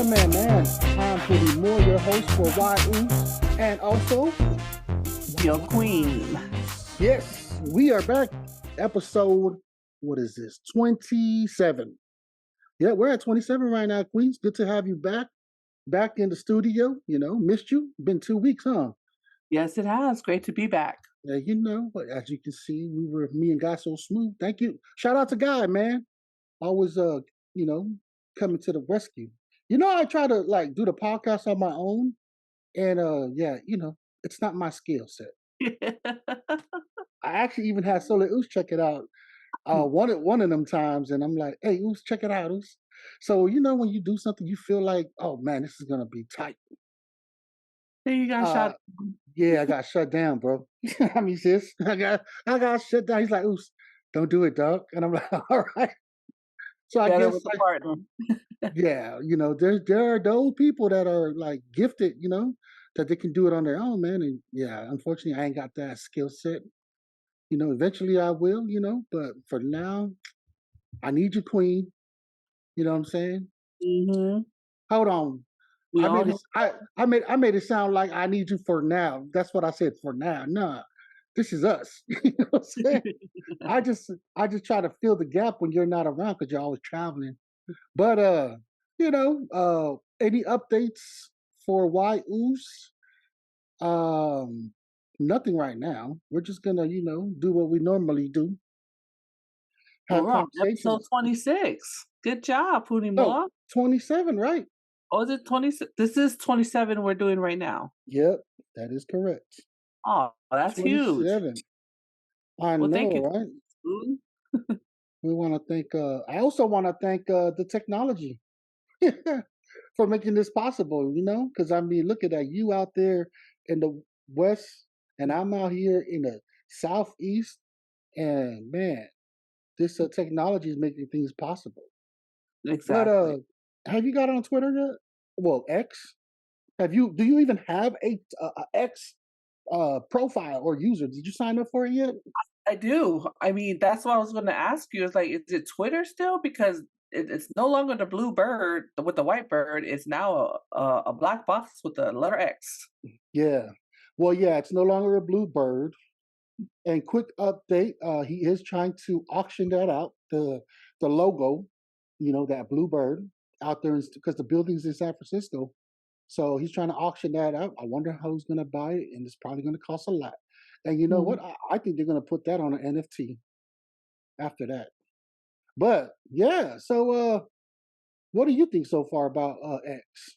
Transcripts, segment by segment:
gentlemen, man, I'm Puni Moa, your host for whyuce, and also, your queen. Yes, we are back. Episode, what is this? 27. Yeah, we're at 27 right now, Queens. Good to have you back in the studio. Missed you. Been 2 weeks, huh? Yes, it has. Great to be back. But as you can see, me and Guy So Smooth. Thank you. Shout out to Guy, man. Always, coming to the rescue. I try to do the podcast on my own, and it's not my skill set. I actually even had Solar Oos check it out one of them times, and I'm like, "Hey, Oos, check it out, Oos." So when you do something, you feel like, "Oh man, this is gonna be tight." Then you got shot. Yeah, I got shut down, bro. I mean, sis, I got shut down. He's like, "Oos, don't do it, dog," and I'm like, "All right." So I guess with the partner. yeah, there are those people that are like gifted, that they can do it on their own, man. And yeah, unfortunately, I ain't got that skill set. Eventually I will, but for now, I need you, Queen. You know what I'm saying? Mm-hmm. Hold on. We all I made it sound like I need you for now. That's what I said, for now. Nah, this is us. You know what I'm saying? I just try to fill the gap when you're not around because you're always traveling. But any updates for whyuce? Nothing right now. We're just gonna, do what we normally do. Have We're on episode conversations. 26. Good job, Puni Oh, Moa. 27, right? Oh, is it 26? This is 27 we're doing right now. Yep, that is correct. Oh, that's 27. huge. I Well, know, thank you. right? We want to thank. I also want to thank the technology for making this possible. Because I mean, look at that. You out there in the west, and I'm out here in the southeast, and man, this technology is making things possible. But Exactly. have you got on Twitter yet? Well, X. Have you? Do you even have a X profile or user? Did you sign up for it yet? I do. I mean, that's what I was going to ask you. Is like, is it Twitter still? Because it's no longer the blue bird with the white bird. It's now a black box with the letter X. Yeah. Well, yeah, it's no longer a blue bird. And quick update, he is trying to auction that out, the logo, that blue bird out there, because the building's in San Francisco. So he's trying to auction that out. I wonder how he's going to buy it, and it's probably going to cost a lot. And you know what? I think they're going to put that on an NFT after that. But yeah, so what do you think so far about X?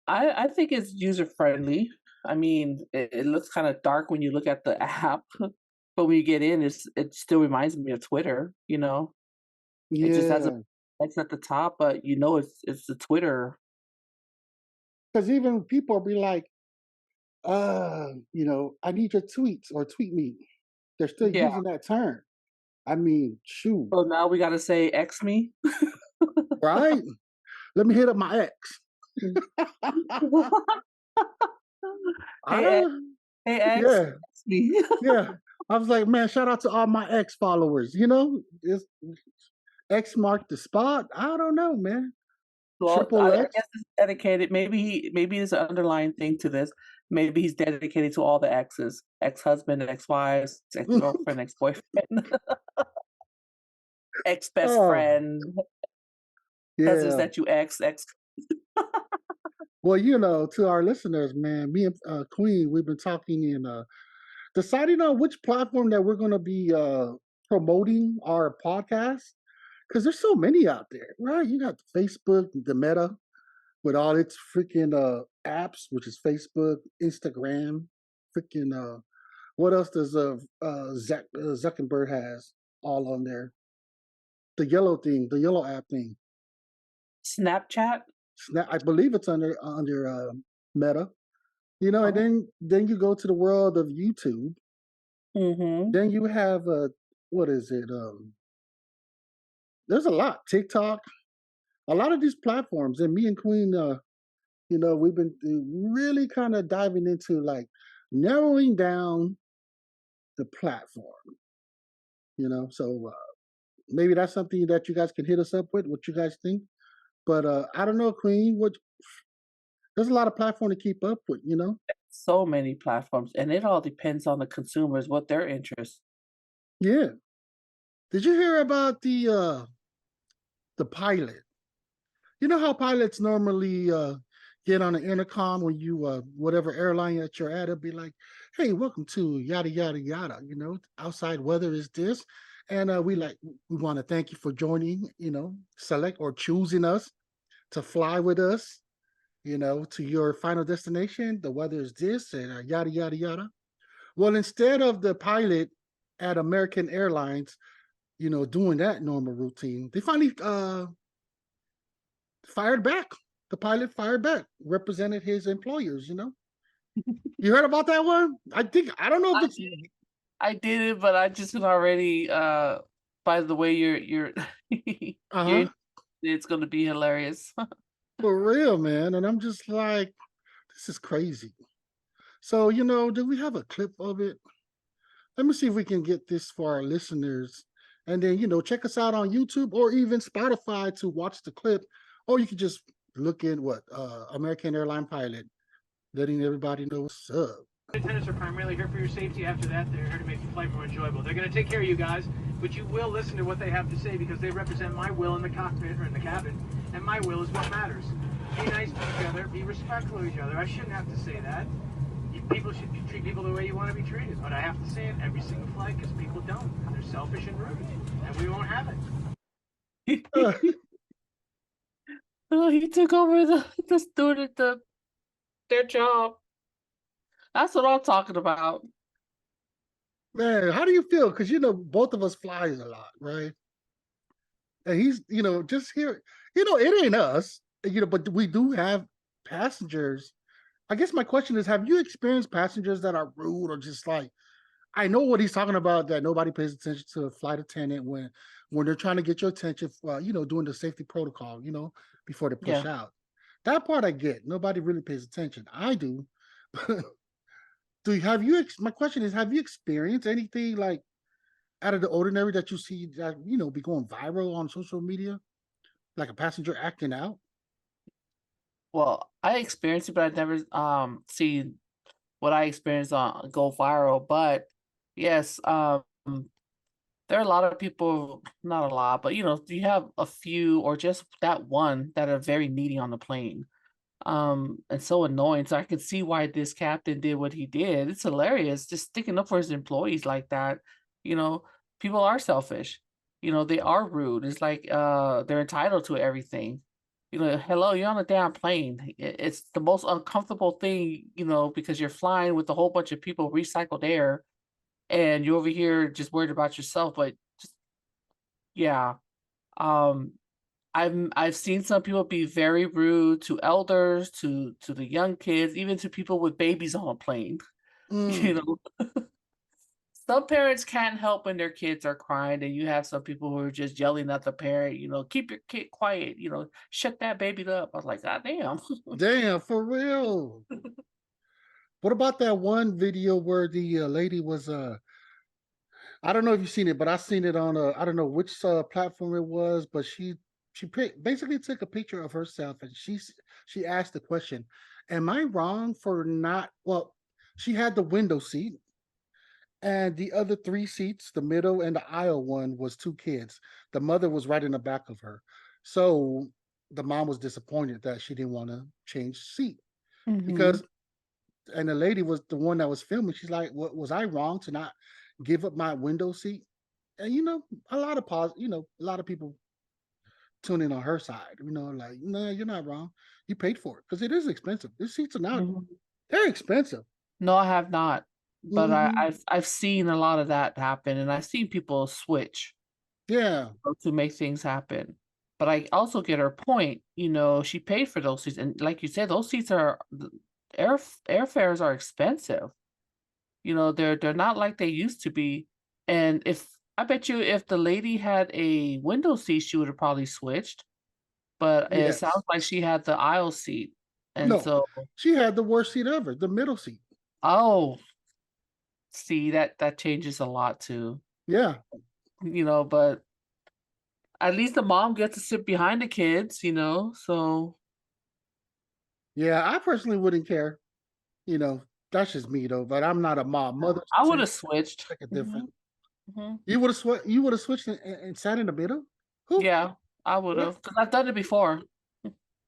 I think it's user friendly. I mean, it looks kind of dark when you look at the app, but when you get in, it still reminds me of Twitter. It just has a Yeah, X at the top, but it's the Twitter. because even people will be like, I need your tweets or tweet me. They're still Yeah. using that term. I mean, shoot, So now we got to say X me. right? Let me hit up my ex. I Hey X, don't. hey X, Yeah, X me. yeah. I was like, man, shout out to all my ex followers. It's X marked the spot. I don't know, man. Well, Triple I X. guess it's dedicated. Maybe there's an underlying thing to this. Maybe he's dedicated to all the exes, ex-husband, ex-wives, ex-girlfriend, ex-boyfriend, ex-best Oh, friend, cousins yeah. that you ex. Well, to our listeners, man, me and Queen, we've been talking and deciding on which platform that we're going to be promoting our podcast, because there's so many out there, right? You got Facebook, the Meta, with all its freaking apps, which is Facebook, Instagram, freaking what else does Zuckerberg has all on there? The yellow thing, the yellow app thing. Snapchat. I believe it's under Meta. Oh. And then you go to the world of YouTube. Mm-hmm. Then you have what is it? There's a lot. TikTok, a lot of these platforms, and me and Queen, we've been really kind of diving into like narrowing down the platform. So maybe that's something that you guys can hit us up with. What you guys think? But I don't know, Queen. What there's a lot of platform to keep up with, you know. So many platforms, and it all depends on the consumers, what their interests. Yeah. Did you hear about the pilot? You know how pilots normally get on the intercom when you whatever airline that you're at, it'll be like, "Hey, welcome to yada yada yada." You know, outside weather is this, and we want to thank you for joining. You know, select or choosing us to fly with us. You know, to your final destination. The weather is this, and yada yada yada. Well, instead of the pilot at American Airlines, you know, doing that normal routine, they finally fired back. The pilot fired back, represented his employers, you know. You heard about that one? I don't know if I it's did I did it, but I just can already, by the way you're you're uh-huh. it's gonna be hilarious. For real, man. And I'm just like, this is crazy. So, you know, do we have a clip of it? Let me see if we can get this for our listeners. And then, you know, check us out on YouTube or even Spotify to watch the clip. Or you can just look in American Airline pilot, letting everybody know what's up. Attendants are primarily here for your safety. After that, they're here to make the flight more enjoyable. They're going to take care of you guys, but you will listen to what they have to say because they represent my will in the cockpit or in the cabin, and my will is what matters. Be nice to each other. Be respectful of each other. I shouldn't have to say that. People should treat people the way you want to be treated, but I have to say it every single flight because people don't. They're selfish and rude, and we won't have it. Uh, Oh, he took over the student their job. That's what I'm talking about. Man, how do you feel? Because you know, both of us flies a lot, right? And he's, you know, just here, you know, it ain't us, you know, but we do have passengers. I guess my question is, have you experienced passengers that are rude or just like, I know what he's talking about, that nobody pays attention to a flight attendant when they're trying to get your attention, you know, doing the safety protocol, you know, before they push Yeah. out. That part I get. Nobody really pays attention. I do. Do you have you my question is, have you experienced anything like out of the ordinary that you see that, you know, be going viral on social media? Like a passenger acting out? Well, I experienced it, but I've never, seen what I experienced on go viral, but yes, there are a lot of people, not a lot, but, you know, you have a few or just that one that are very needy on the plane, and so annoying, so I can see why this captain did what he did. It's hilarious just sticking up for his employees like that, you know? People are selfish, you know, they are rude, it's like, they're entitled to everything. You know, "Hello, you're on a damn plane." It's the most uncomfortable thing, you know, because you're flying with a whole bunch of people, recycled air, and you're over here just worried about yourself, but just yeah. Um, I've seen some people be very rude to elders, to the young kids, even to people with babies on a plane, you Mm, know? Some parents can't help when their kids are crying, and you have some people who are just yelling at the parent, you know, "Keep your kid quiet," you know, "Shut that baby up." I was like, "God damn." damn, for real. What about that one video where the lady was I don't know if you've seen it, but I seen it on I don't know which platform it was, but basically took a picture of herself and she asked the question, "Am I wrong for not?" Well, she had the window seat, and the other three seats, the middle and the aisle one, was two kids. The mother was right in the back of her, so the mom was disappointed that she didn't want to change seat Mhm. because and the lady was the one that was filming. She's like, "What was I wrong to not give up my window seat?" And you know, you know, a lot of people tune in on her side. You know, like, "No, you're not wrong. You paid for it because it is expensive. These seats are not. Mhm. They're expensive." No, I have not, but Hmm. I've seen a lot of that happen, and I've seen people switch, Yeah. to make things happen. But I also get her point, you know, she paid for those seats, and like you said, those seats are airfares are expensive. You know, they're not like they used to be, and if I bet you if the lady had a window seat, she would have probably switched, but it sounds Yes. like she had the aisle seat, and No. so She had the worst seat ever, the middle seat. oh, see, that changes a lot too, Yeah. you know, but At least the mom gets to sit behind the kids, so Yeah, I personally wouldn't care. You know, that's just me though. But I'm not a mom. Mothers I would take have switched. take a different. Mhm, mhm. You would have You would have switched and sat in the middle. Who? Yeah, I would What? have, because 'cause I've done it before.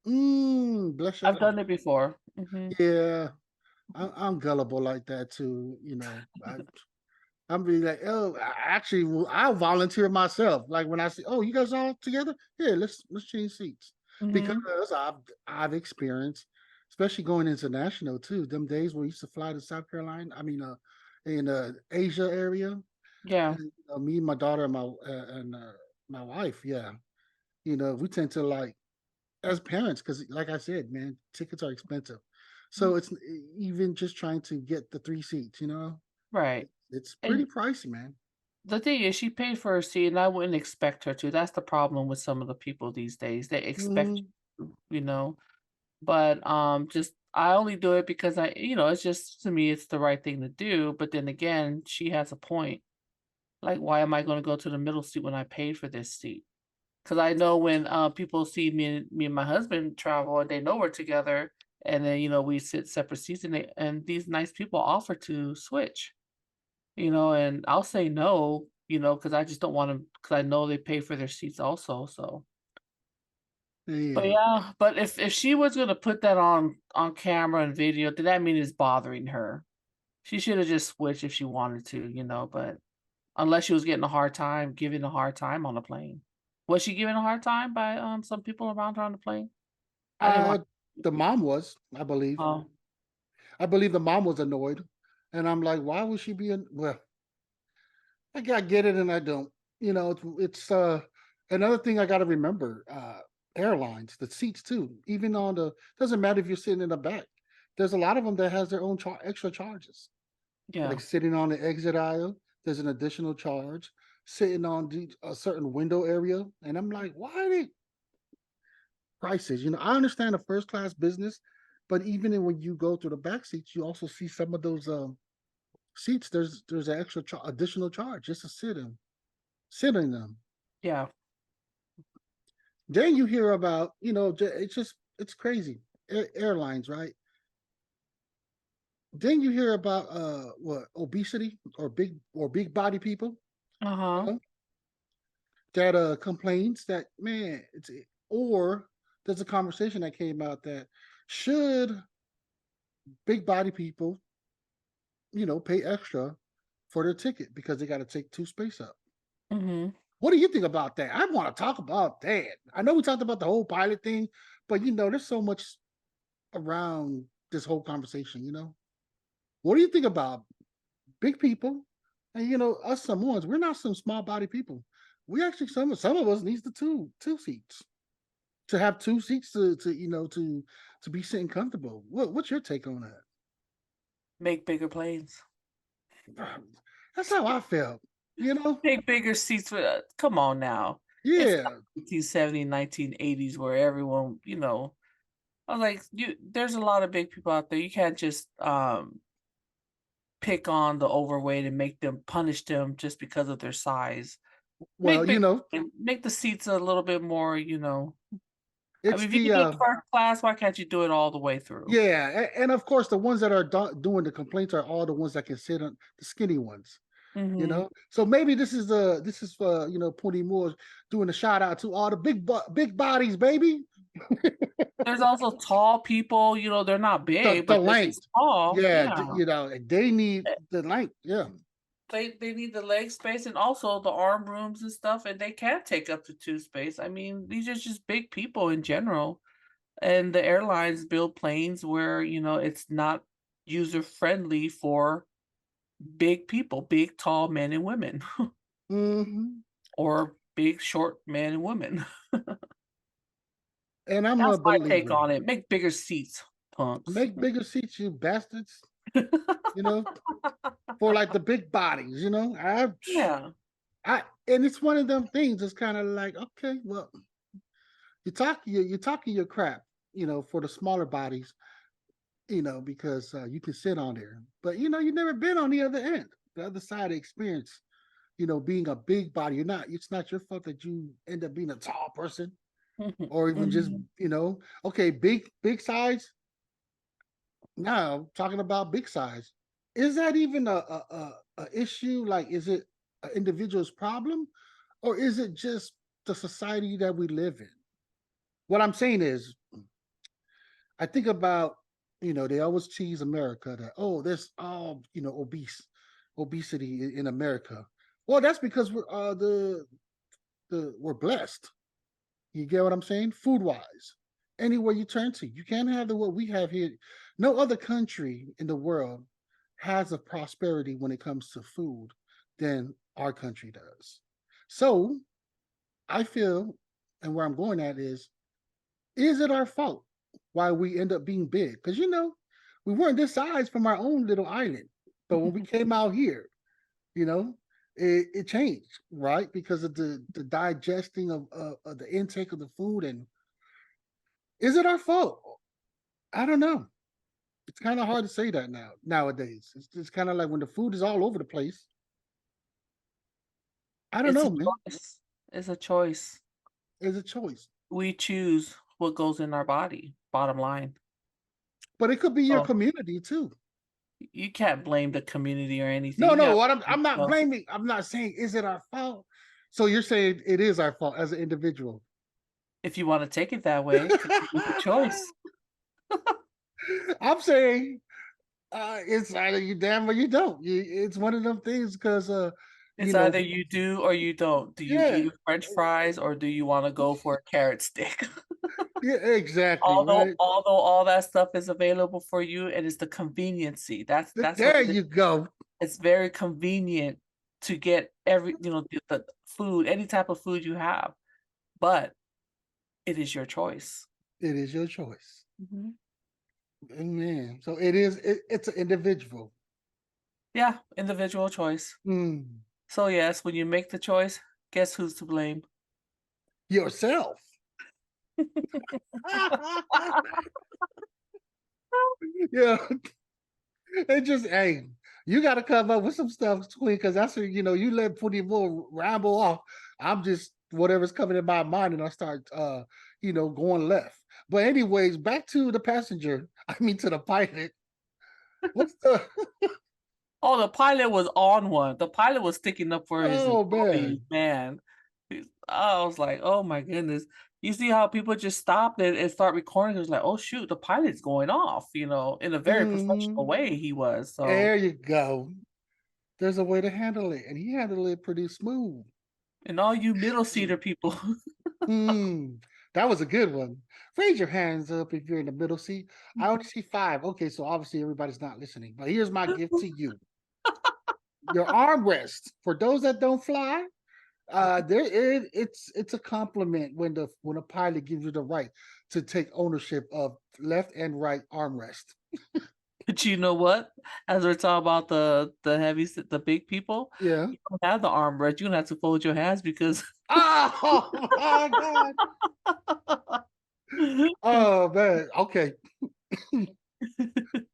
Bless your I've heart. done it before. Mhm. Yeah, I'm gullible like that too. I'm be like, oh, I'll volunteer myself. Like when I say, oh, you guys all together? Yeah, let's change seats because Mhm. I've experienced, especially going international too. Them days where we used to fly to South Carolina. I mean, in Asia area, Yeah. and me, my daughter, and my wife. Yeah, we tend to like as parents because, like I said, man, tickets are expensive. Mm. So it's even just trying to get the 3 seats. Right. It's pretty And pricey, man. the thing is, she paid for her seat, and I wouldn't expect her to. That's the problem with some of the people these days. They expect Mhm. you, but just I only do it because it's just to me it's the right thing to do. But then again, she has a point. Like, why am I going to go to the middle seat when I paid for this seat? Because I know when people see me and my husband travel and they know we're together, and then we sit separate seats, and these nice people offer to switch. And I'll say no, because I just don't want to, because I know they pay for their seats also. So, but Yeah. yeah, but if she was gonna put that on camera and video, then that mean it's bothering her. She should have just switched if she wanted to, but unless she was getting a hard time, giving a hard time on the plane. Was she given a hard time by some people around her on the plane? I didn't watch. Uh, the mom was, I believe. Oh, I believe the mom was annoyed, and I'm like, why would she be? Well, I get it, and I don't. It's another thing I got to remember. Airlines, the seats too. Even on the doesn't matter if you're sitting in the back. There's a lot of them that has their own extra charges. yeah, Like sitting on the exit aisle, there's an additional charge. Sitting on a certain window area, and I'm like, why are they prices? I understand the first class business, but even when you go through the back seats, you also see some of those seats. There's an extra additional charge just to sit in them. yeah. Then you hear about it's crazy. Airlines, right? Then you hear about what obesity or big body people, you Uh-huh. know, that complains that man or there's a conversation that came out that should big body people pay extra for their ticket because they got to take two space up. Mhm. What do you think about that? I want to talk about that. I know we talked about the whole pilot thing, but there's so much around this whole conversation. What do you think about big people? And us Samoans, we're not some small body people. We actually some of us needs the two seats to have two seats to be sitting comfortable. What's your take on Make bigger planes. that? That's how I felt. You know? Make bigger seats for come on now. It's not Yeah. 1970, 1980s where everyone, I was like, there's a lot of big people out there. You can't just pick on the overweight and make them punish them just because of their size. Well, Make big and make the seats a little bit more, I it's mean, if you the can do it first class, why can't you do it all the way through? yeah, and of course the ones that are doing the complaints are all the ones that can sit on the skinny ones. Mhm. So maybe this is for Puni Moa doing a shout out to all the big bodies, baby. There's also tall people, they're not big, The but they're just length, tall. yeah, Yeah. they need the length, yeah. They need the leg space and also the arm rooms and stuff, and they can take up to 2 space. I mean, these are just big people in general, and the airlines build planes where, it's not user friendly for big people, big, tall men and women, Hmm. or big, short men and women. And I'm a That's my take believer. on it. Make bigger seats, punks. Make bigger seats, you bastards. You know, for like the big bodies. Yeah. And it's one of them things. It's kind of like, okay, well, you're talking your crap. For the smaller bodies. Because you can sit on there, but you've never been on the other end, the other side of experience. being a big body. It's not your fault that you end up being a tall person, or even just, Mhm. okay, big size. Now, talking about big size, is that even a issue? Like, is it an individual's problem, or is it just the society that we live in? What I'm saying is, I think about, they always tease America that, oh, there's all, obesity in America. Well, that's because we're we're blessed. You get what I'm saying? Food wise, anywhere you turn to, you can't have what we have here. No other country in the world has a prosperity when it comes to food than our country does. So I feel, and where I'm going at is it our fault why we end up being big? Because we weren't this size from our own little island, but when we came out here, you know, it changed, right? Because of the digesting of the intake of the food. And is it our fault? I don't know. It's kind of hard to say that nowadays. It's just kind of like when the food is all over the place. I don't It's a know, man. choice. It's a choice. It's a choice, We choose what goes in our body, bottom line. but it could be your So community too. you can't blame the community or anything. No, You no. got What I'm not yourself. blaming. I'm not saying is it our fault. So you're saying it is our fault as an individual. If you want to take it that way, 'cause you make a choice. I'm saying it's either you damn or you don't. It's one of them things because you It's know, either you do or you don't. Do you yeah, eat French fries or do you want to go for a carrot stick? yeah, exactly, although right. although all that stuff is available for you, and it's the conveniency. That's what There it is. you go. It's very convenient to get the food, any type of food you have, but it is your choice. It is your choice. Mhm. Man, so it's an individual. Yeah, individual choice. Mm. So yes, when you make the choice, guess who's to blame? Yourself. Yeah. It just, hey, you got to come up with some stuff, Queen, because that's what, you let Puni Moa ramble off. I'm just whatever's coming in my mind, and I start, going left. But anyways, back to the passenger. I mean, to the pilot. What's the? Oh, the pilot was on one. The pilot was sticking up for his Oh employees, man. man. I was like, oh my goodness. You see how people just stop and start recording? It was like, oh shoot, the pilot's going off, in a very professional Mhm. way he was. So, There you go. There's a way to handle it, and he handled it pretty smooth. and all you middle seater people. That was a good one. Raise your hands up if you're in the middle seat. I only see 5. Okay, so obviously everybody's not listening. But here's my gift to you. Your armrest. For those that don't fly, it's a compliment when a pilot gives you the right to take ownership of left and right armrest. But you know what? As we're talking about the big people, Yeah. you don't have the armrest. You're gonna have to fold your hands because Oh my god. Oh man. Okay.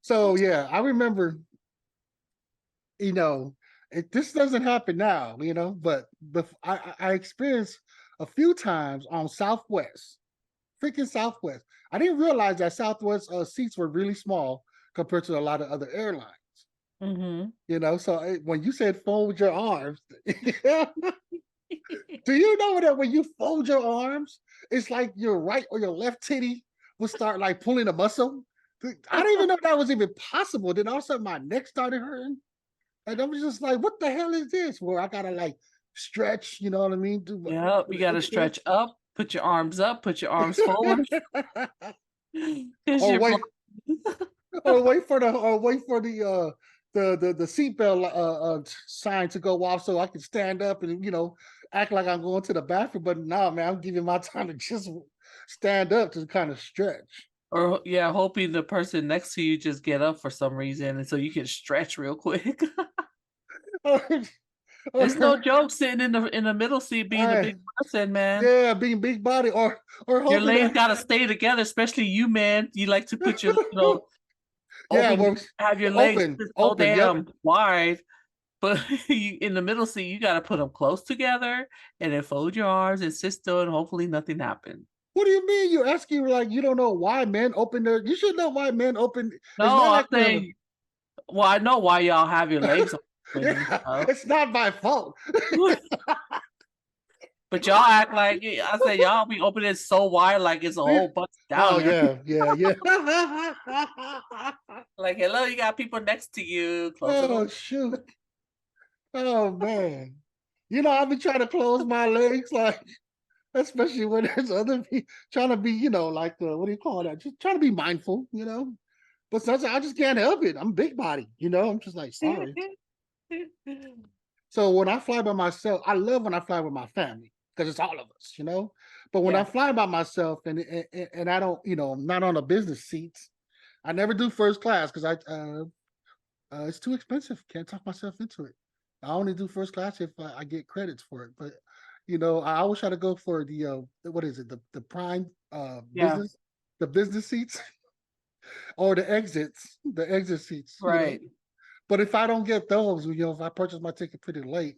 So yeah, I remember, you know, this doesn't happen now, but I experienced a few times on Southwest, freaking Southwest. I didn't realize that Southwest seats were really small compared to a lot of other airlines. Mhm. So when you said fold your arms, do you know that when you fold your arms, it's like your right or your left titty will start like pulling a muscle? I didn't even know that was even possible. Then all of a sudden my neck started hurting. And I was just like, what the hell is this? Where I gotta like stretch, you know what I mean? Do Yep, you gotta stretch up, put your arms up, put your arms forward. 'Cause or you're wait, blind. or wait for the seatbelt sign to go off so I can stand up and act like I'm going to the bathroom. But no, man, I'm giving my time to just stand up to kind of stretch. Or yeah, hoping the person next to you just get up for some reason, and so you can stretch real quick. or, It's no or, joke sitting in the middle seat being a big person, man. yeah, being big body, or Your hoping legs that gotta stay together, especially you, man. You like to put your, yeah, open well, have your legs open, just so open, yep. damn wide. But in the middle seat, you got to put them close together and then fold your arms and sit still and hopefully nothing happens. What do you mean? You're asking like you don't know why men open their. You should know why men open. It's No, not I'm like saying, well, I know why y'all have your legs open and stuff. it's not my fault. But y'all act like, I said, y'all be opening it so wide like it's a whole bunch down Oh there. yeah. Like, hello, you got people next to you. Close it Oh up. shoot. Oh man. I've been trying to close my legs, like, especially when there's other people trying to be, like what do you call that? Just trying to be mindful, But sometimes I just can't help it. I'm big body, I'm just like, sorry. So when I fly by myself, I love when I fly with my family because it's all of us, But when I fly by myself and I don't, I'm not on a business seats, I never do first class because it's too expensive. Can't talk myself into it. I only do first class if I get credits for it. But I always try to go for the what is it? The prime business, the business seats or the exit seats. Right. But if I don't get those, if I purchase my ticket pretty late,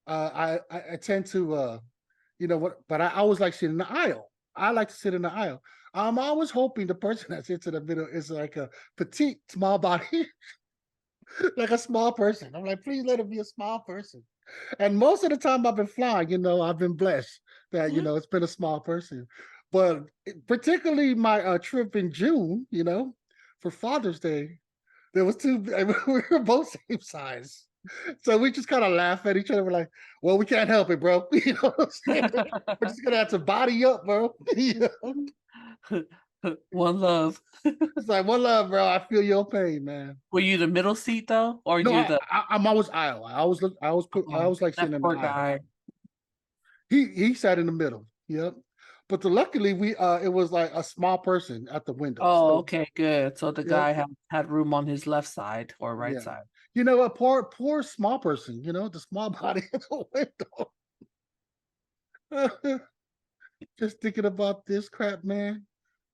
I tend to but I always like sitting in the aisle. I like to sit in the aisle. I'm always hoping the person that sits in the middle is like a petite, small body, like a small person. I'm like, please let it be a small person. And most of the time I've been flying, I've been blessed that, it's been a small person. But particularly my trip in June, for Father's Day, there was two, we were both same size. So we just kind of laugh at each other. We're like, well, we can't help it, bro. You know what I'm saying? We're just going to have to body up, bro. One love. It's like, one love, bro. I feel your pain, man. Were you the middle seat though? Or No, you the I'm always aisle. I always like sitting in the poor aisle. guy? He sat in the middle. Yep. But luckily we it was like a small person at the window. Oh, So okay, good. So the guy had room on his left side or right yeah. side. A poor small person, the small body at the window. Just thinking about this crap, man.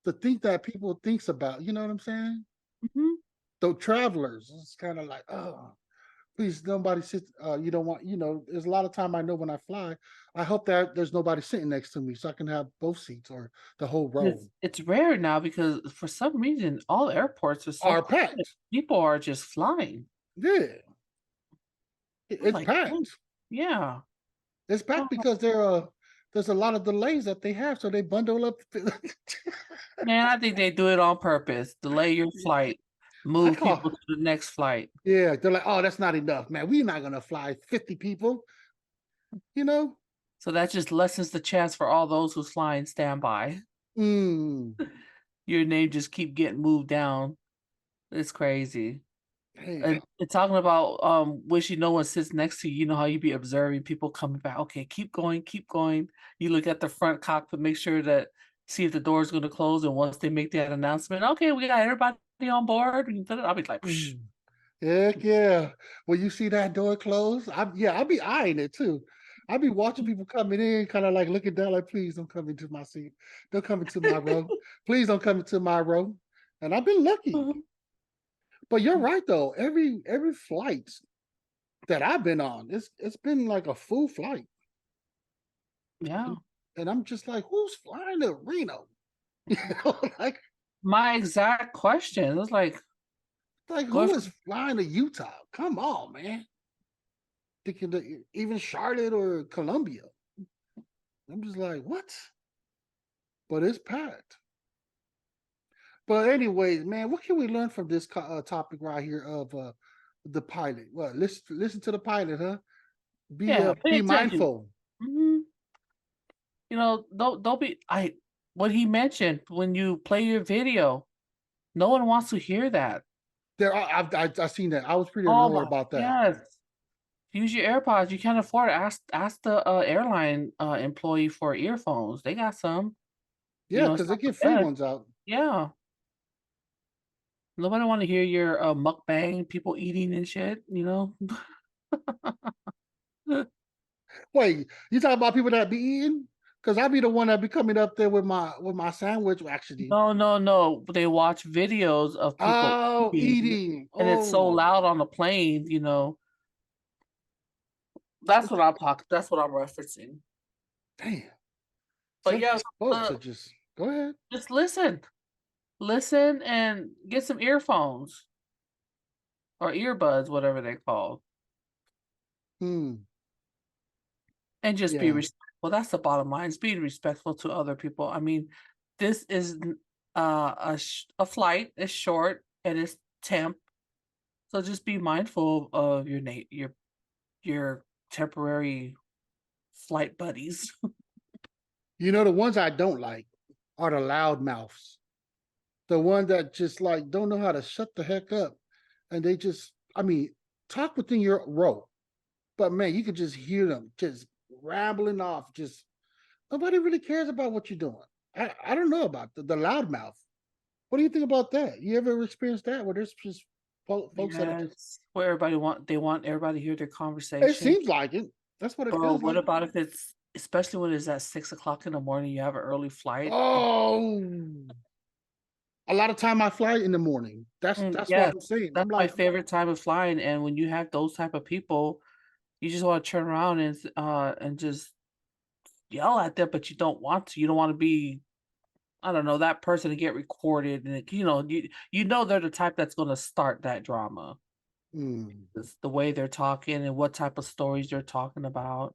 To think that people thinks about, you know what I'm saying? Mm-hmm. So travelers, it's kind of like, oh, please, nobody sits. You don't want, there's a lot of time I know when I fly, I hope that there's nobody sitting next to me so I can have both seats or the whole row. It's rare now because for some reason all airports are so packed. People are just flying. Yeah. It's like, packed. oh, yeah. It's packed because there's a lot of delays that they have, so they bundle up. Man, I think they do it on purpose. Delay your flight, move people to the next flight. Yeah, they're like, oh, that's not enough, man. We're not gonna fly 50 people. So that just lessens the chance for all those who's flying standby. Mm. Your name just keep getting moved down. It's crazy. Hey. And talking about wishing no one sits next to you, you know how you be observing people coming back. Okay, keep going, keep going. You look at the front cockpit, make sure that see if the door is going to close, and once they make that announcement, okay, we got everybody on board. I'll be like, psh. Heck yeah. When you see that door close, I'll be eyeing it too. I'll be watching people coming in, kind of like looking down, like, please don't come into my seat. Don't come into my row. Please don't come into my row. And I've been lucky. But you're right though. Every flight that I've been on, it's been like a full flight. Yeah. And I'm just like, who's flying to Reno? Like my exact question. It was like who is flying to Utah? Come on, man. Thinking that even Charlotte or Columbia. I'm just like, what? But it's packed. But anyways, man, what can we learn from this topic right here of the pilot? Well, listen to the pilot, huh? Be mindful. Mm-hmm. Don't be. What he mentioned when you play your video, no one wants to hear that. I've seen that. I was pretty annoyed about that. Yes. Use your AirPods. You can't afford it. Ask the airline employee for earphones. They got some. Yeah, because they get free ones out. Yeah. Nobody want to hear your mukbang, people eating and shit, Wait, you talking about people that be eating? Because I be the one that be coming up there with my sandwich, actually. No. They watch videos of people eating. and it's so loud on the plane, That's what I'm talking. That's what I'm referencing. Damn. But Some of yeah, these folks are just go ahead. just listen, and get some earphones or earbuds, whatever they're called, Hmm. and just be Yeah. respectful. That's the bottom line. Is being respectful to other people. I mean, this is a flight. It's short and it's temp, so just be mindful of your temporary flight buddies. You know, the ones I don't like are the loud mouths. The one that just like don't know how to shut the heck up. And they just, I mean, talk within your row. But man, you could just hear them just rambling off. Just nobody really cares about what you're doing. I don't know about the loudmouth. What do you think about that? You ever experienced that where there's just folks that are just, Yes, where they want everybody to hear their it conversation. seems like it. That's what it Bro, feels what like. about if it's especially when it's at 6 o'clock in the morning, you have an early flight? Oh, a lot of time I fly in the morning. That's what Yes, I'm saying. I'm that's my like, favorite time of flying, and when you have those type of people, you just wanna turn around and just yell at them, but you don't want to. You don't wanna be, I don't know, that person to get recorded, and you know they're the type that's gonna start that drama. mm, It's the way they're talking and what type of stories they're talking about.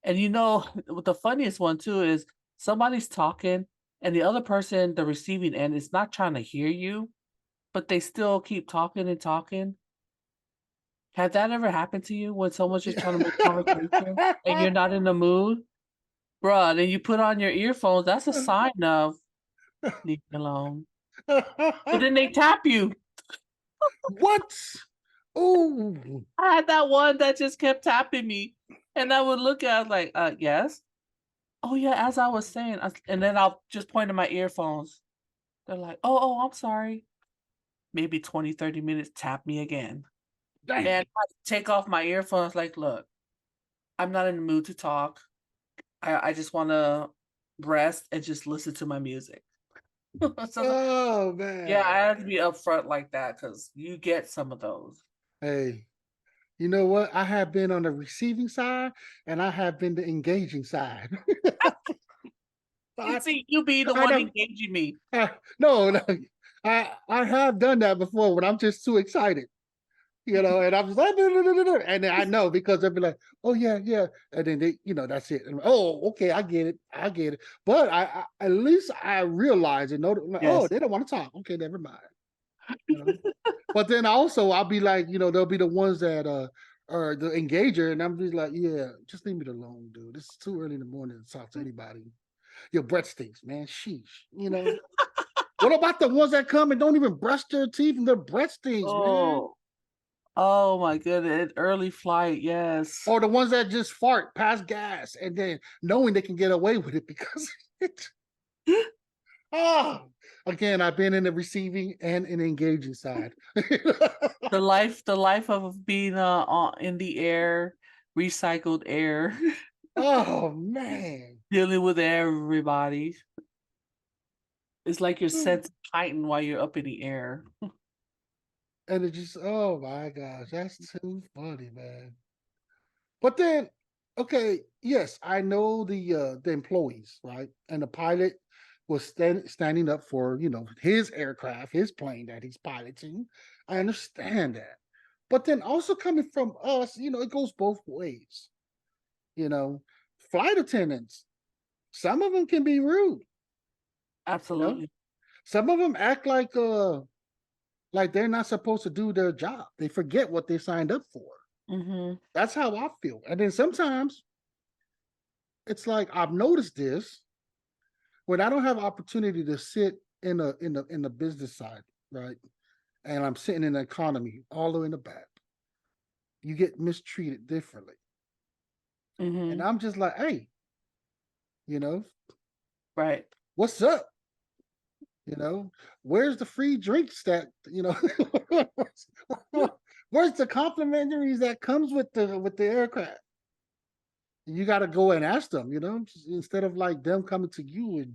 And you know, what the funniest one too is somebody's talking and the other person, the receiving end, is not trying to hear you, but they still keep talking and talking. Had that ever happened to you when someone's just trying to make conversation and you're not in the mood? Bruh, then you put on your earphones, that's a sign of leave me alone. But then they tap you. what? Oh, I had that one that just kept tapping me. And I would look at it like, yes. Oh yeah, as I was saying, and then I'll just point to my earphones. They're like, oh, I'm sorry. Maybe 20, 30 minutes, tap me again. dang. Man, I take off my earphones, like, look, I'm not in the mood to talk. I just wanna rest and just listen to my music. So, Oh yeah, I man. have to be upfront like that because you get some of those. Hey, you know what? I have been on the receiving side and I have been the engaging side. You I, see, you be the I one know. engaging me. No, I have done that before when I'm just too excited, and I'm just like, "No, no, no, no, no," and then I know because they'll be like, oh yeah, yeah, and then they, that's it. And, oh, okay, I get it. But at least I realize and know that, like, oh, Yes. they don't want to talk. Okay, never mind. You know? But then also I'll be like, they'll be the ones that are the engager, and I'm just like, yeah, just leave me alone, dude. It's too early in the morning to talk to anybody. Your breath stinks, man. Sheesh. What about the ones that come and don't even brush their teeth and their breath stinks, man? Oh, oh my goodness. Early flight, yes. Or the ones that just fart past gas and then knowing they can get away with it because it. Oh, again, I've been in the receiving and in the engaging side. The life of being in the air, recycled air, Oh man. dealing with everybody. It's like your sense heightened while you're up in the air. And it just, oh my gosh, that's too funny, man. But then, okay, yes, I know the employees, right? And the pilot was standing up for, his aircraft, his plane that he's piloting. I understand that. But then also coming from us, it goes both ways. You know, flight attendants, some of them can be rude, you know. Absolutely. Some of them act like they're not supposed to do their job. They forget what they signed up for. Mm-hmm. That's how I feel. And then sometimes it's like I've noticed this when I don't have opportunity to sit in the business side, right? And I'm sitting in the economy all the way in the back. You get mistreated differently. And Mm-hmm. I'm just like, hey, you know, Right. what's up? You know, where's the free drinks that, where's the complimentaries that comes with the aircraft? You got to go and ask them, instead of like them coming to you. And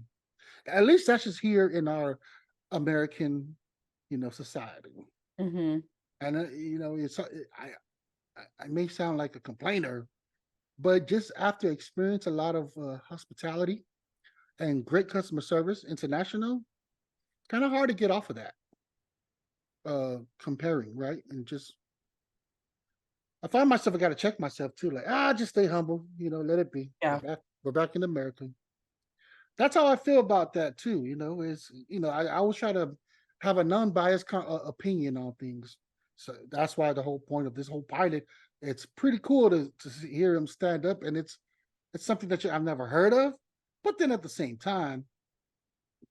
at least that's just here in our American, society. Mm-hmm. And it's I may sound like a complainer, But just after experience a lot of hospitality and great customer service, international, kind of hard to get off of that. Comparing, right? And just I find myself I got to check myself too. Like, just stay humble, let it be. Yeah. We're back in America. That's how I feel about that too. I always try to have a non-biased opinion on things. So that's why the whole point of this whole pilot, it's pretty cool to hear him stand up, and it's something that I've never heard of. But then at the same time,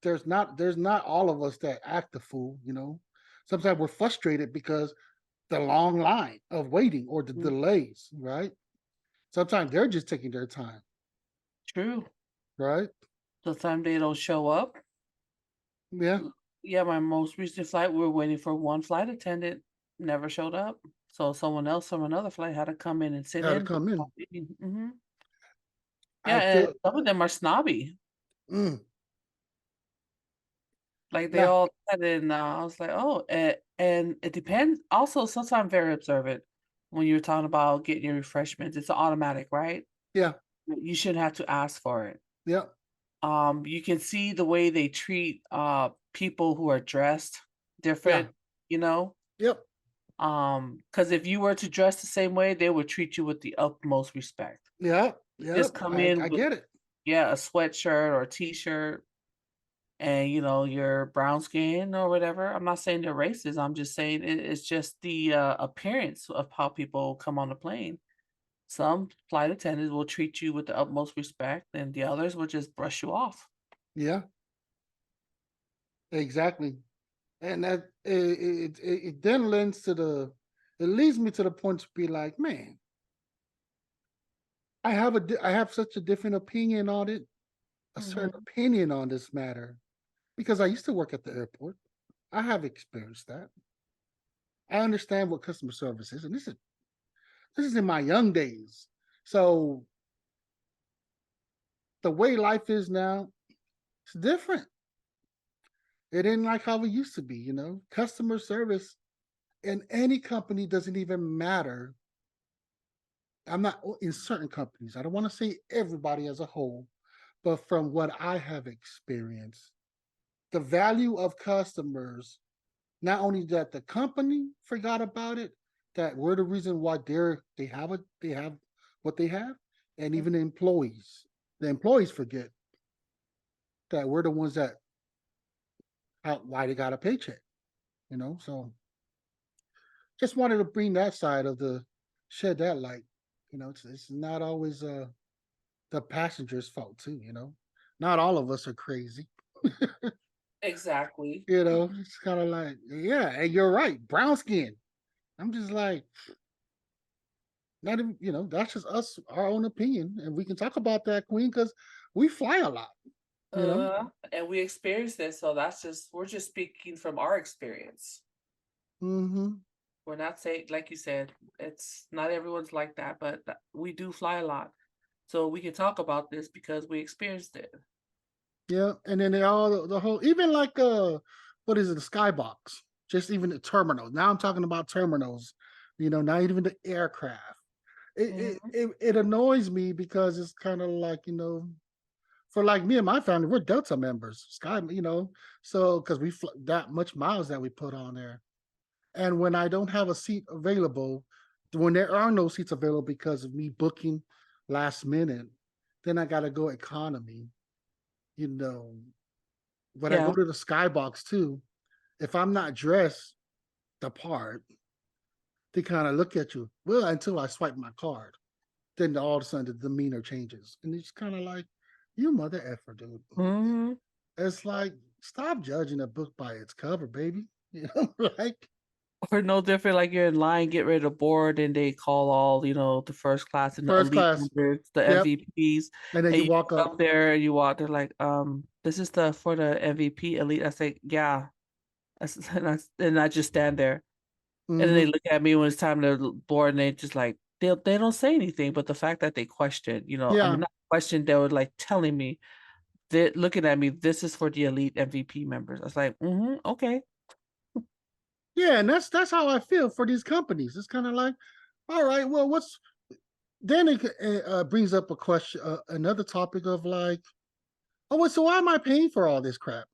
there's not all of us that act the fool. Sometimes we're frustrated because the long line of waiting or the delays, right? Sometimes they're just taking their time, True. right? The time they don't show up. Yeah. Yeah, my most recent flight, we were waiting for one flight attendant, never showed up. So someone else from another flight had to come in and sit Had to in. come in. Mm-hmm. Yeah, I and feel some of them are snobby. Like they yeah, all had in. I was like, oh, and it depends. Also, sometimes very observant when you're talking about getting your refreshments. It's automatic, right? yeah, You shouldn't have to ask for it. yeah, You can see the way they treat people who are dressed yeah, different, you know. yep, Because if you were to dress the same way, they would treat you with the utmost respect. yeah, Just yep. come I in with, get it. yeah, a sweatshirt or a t-shirt and your brown skin or whatever. I'm not saying they're racist. I'm just saying it's just the appearance of how people come on the plane. Some flight attendants will treat you with the utmost respect, and the others will just brush you off. Yeah, exactly. And that it then it leads me to the point to be like, man, I have such a different opinion on it, a certain Mhm. opinion on this matter, because I used to work at the airport. I have experienced that. I understand what customer service is, and this is in my young days. So the way life is now, it's different. It ain't like how it used to be. Customer service in any company doesn't even matter. I'm not in certain companies. I don't want to say everybody as a whole, but from what I have experienced, the value of customers, not only that the company forgot about it, that we're the reason why they have what they have, and even the employees. The employees forget that we're the ones that why they got a paycheck. So just wanted to bring that side of the shed that light. It's not always the passenger's fault too. Not all of us are crazy. Exactly. It's kind of like, yeah, and you're right, brown skin. I'm just like, not even, that's just us, our own opinion, and we can talk about that, Queen, because we fly a lot. You know, And we experienced this, so we're just speaking from our experience. mm-hmm. We're not saying, like you said, it's not everyone's like that, but we do fly a lot. So we can talk about this because we experienced it. Yeah, and then they all the whole, even like what is it, the skybox? Just even the terminals. Now I'm talking about terminals. Not even the aircraft. It annoys me because it's kind of like, for like me and my family, we're Delta members. So because we that much miles that we put on there, and when I don't have a seat available, when there are no seats available because of me booking last minute, then I got to go economy. You know, when I go Yeah. to the skybox too, if I'm not dressed the part, they kind of look at you. Well, until I swipe my card, then all of a sudden the demeanor changes, and it's kind of like, you mother effer, dude. Mm-hmm. It's like, stop judging a book by its cover, baby. Like, Or no different, like you're in line, get ready to board, and they call all, the first class and the first elite class. members, the Yep. MVPs, And then and you you walk get up. up there and you walk, they're like, this is for the MVP elite. I say, yeah. And I just stand there. And then they Mm-hmm. look at me when it's time to board, and they just like they don't say anything. But the fact that they question, I Yeah. mean, not question, they were like telling me, they're looking at me, this is for the elite MVP members. I was like, okay. Yeah, and that's how I feel for these companies. It's kind of like, all right, well, then it brings up a question, another topic of like, oh, well, so why am I paying for all this crap?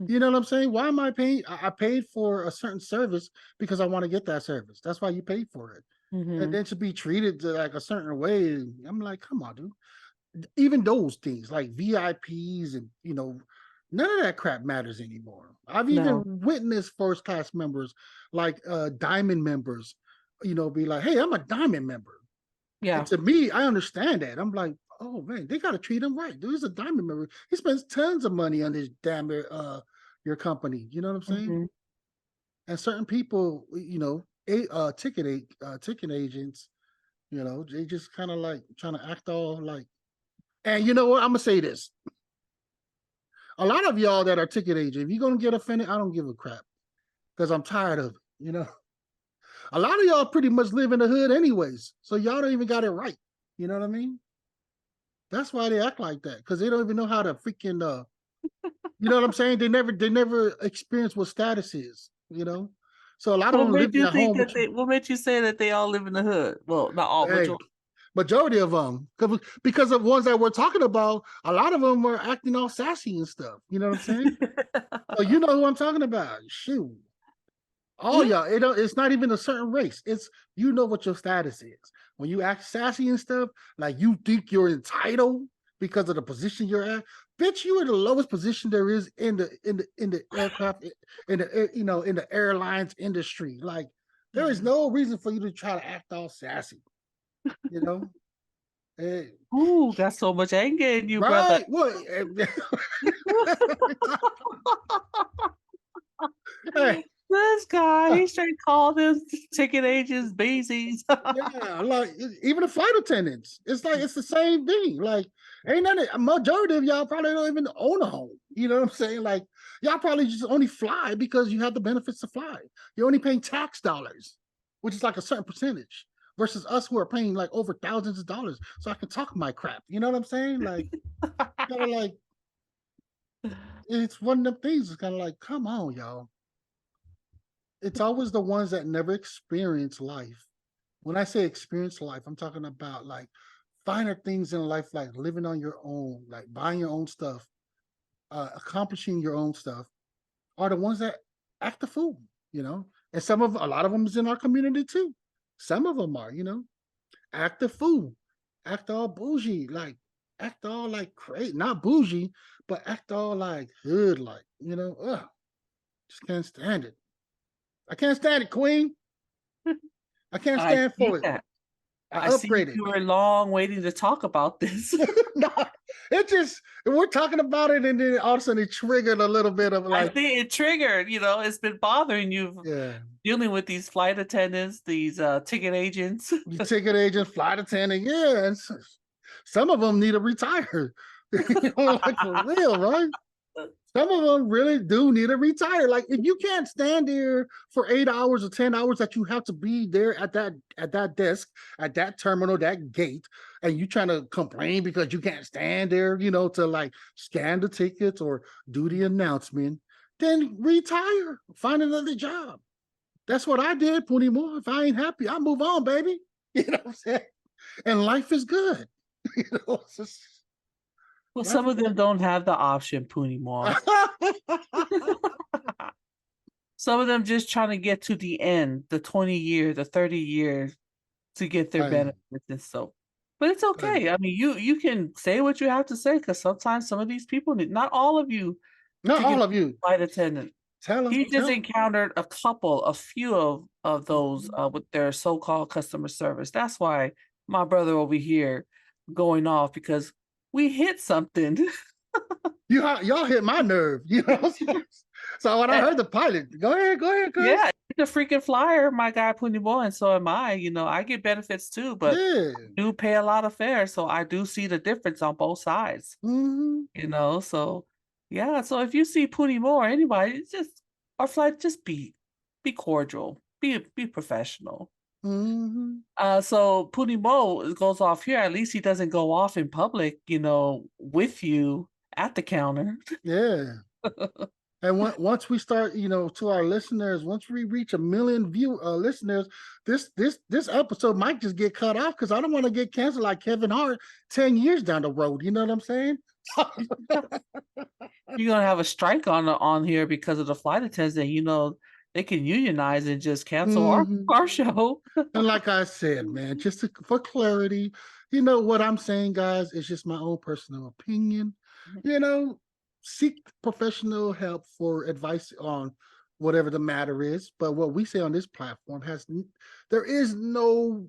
You know what I'm saying? Why am I paying? I paid for a certain service because I want to get that service. That's why you paid for it. And then to be treated like a certain way, I'm like, come on, dude. Even those things like VIPs and none of that crap matters anymore. I've even witnessed first class members like diamond members, be like, hey, I'm a diamond member. Yeah. And to me, I understand that. I'm like, oh man, they gotta treat him right. Dude, he's a diamond member. He spends tons of money on this damn your company. You know what I'm saying? And certain people, ticket agents, they just kind of like trying to act all like. And you know what? I'm gonna say this. A lot of y'all that are ticket agents, if you're gonna get offended, I don't give a crap because I'm tired of it. A lot of y'all pretty much live in the hood anyways, so y'all don't even got it right. You know what I mean? That's why they act like that, because they don't even know how to freaking you know what I'm saying? They never experience what status is, So a lot of them live at home. What made you say that they all live in the hood? Well, not all, majority of them, because of ones that we're talking about, a lot of them are acting all sassy and stuff. You know what I'm saying? So you know who I'm talking about. Shoot. All y'all, it's not even a certain race. It's what your status is. When you act sassy and stuff, like you think you're entitled because of the position you're at. Bitch, you are the lowest position there is in the aircraft, in the airlines industry. Like, there is no reason for you to try to act all sassy. Hey. Ooh, got so much anger in you, right? Brother. Hey. This guy, he's trying to call them ticket agents beezies. Yeah, like even the flight attendants. It's like it's the same thing. Like, ain't nothing. Majority of y'all probably don't even own a home. You know what I'm saying? Like, y'all probably just only fly because you have the benefits to fly. You're only paying tax dollars, which is like a certain percentage, versus us who are paying like over thousands of dollars. So I can talk my crap. You know what I'm saying? Like, kind of like, it's one of them things. It's kind of like, come on, y'all. It's always the ones that never experience life. When I say experience life, I'm talking about like finer things in life, like living on your own, like buying your own stuff, accomplishing your own stuff, are the ones that act the fool, And a lot of them is in our community too. Some of them are, act the fool, act all bougie, like act all like crazy, not bougie, but act all like hood, like, just can't stand it. I can't stand it, Queen. I can't stand for it. I upgraded. See you were long waiting to talk about this. No, we're talking about it, and then all of a sudden it triggered a little bit of like. I think it triggered. It's been bothering you. Yeah. Dealing with these flight attendants, these ticket agents. Ticket agents, flight attendant. Yeah, some of them need to retire. Like for real, right? Some of them really do need to retire. Like, if you can't stand there for 8 hours or 10 hours that you have to be there at that desk, at that terminal, that gate, and you trying to complain because you can't stand there, to like scan the tickets or do the announcement, then retire. Find another job. That's what I did, Puni Moa. If I ain't happy, I move on, baby. You know what I'm saying? And life is good. It's just, well, some of them don't have the option, Puni Moa. Some of them just trying to get to the end, the 20 years, the 30 years to get their benefits and so. But it's okay. I mean, you can say what you have to say, because sometimes some of these people need, not all of you. Not all of you. Flight attendant. He just encountered a few of those with their so-called customer service. That's why my brother over here going off, because we hit something. Y'all hit my nerve, So when I heard the pilot, go ahead. Yeah, the freaking flyer, my guy Puni Moa, and so am I. I get benefits too, but I do pay a lot of fares, so I do see the difference on both sides. So yeah. So if you see Puni Moa or anybody, just our flight, just be cordial, be professional. So Puni Moa goes off here. At least he doesn't go off in public, with you at the counter. Yeah. And once we start, to our listeners, once we reach 1 million listeners, this episode might just get cut off because I don't want to get canceled like Kevin Hart 10 years down the road. You know what I'm saying? You're gonna have a strike on here because of the flight attendants. They can unionize and just cancel Mhm. our show. And like I said, man, for clarity, what I'm saying, guys, is just my own personal opinion. Seek professional help for advice on whatever the matter is. But what we say on this platform there is no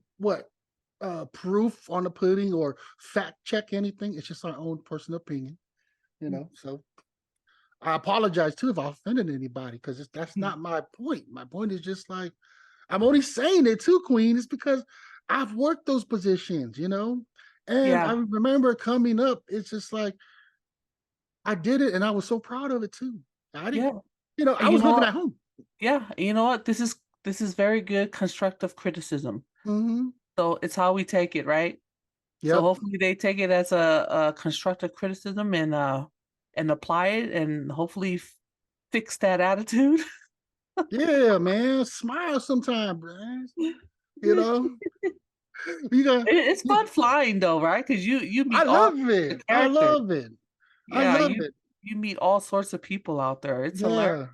proof on the pudding or fact check anything. It's just our own personal opinion. So I apologize too if I offended anybody because that's not my point. My point is just like I'm only saying it too, Queen, is because I've worked those positions, and Yeah. I remember coming up. It's just like I did it, and I was so proud of it too. I didn't, Yeah. I was living at home. Yeah, you know what? This is very good constructive criticism. Mm-hmm. So it's how we take it, right? So Yep. hopefully they take it as a constructive criticism and apply it and hopefully fix that attitude. Yeah, man. Smile sometime, man. You got. It's fun flying though, right? Because you I meet all love the it. I characters. love it. I Yeah, love you it. you meet all sorts of people out there. It's hilarious. Yeah.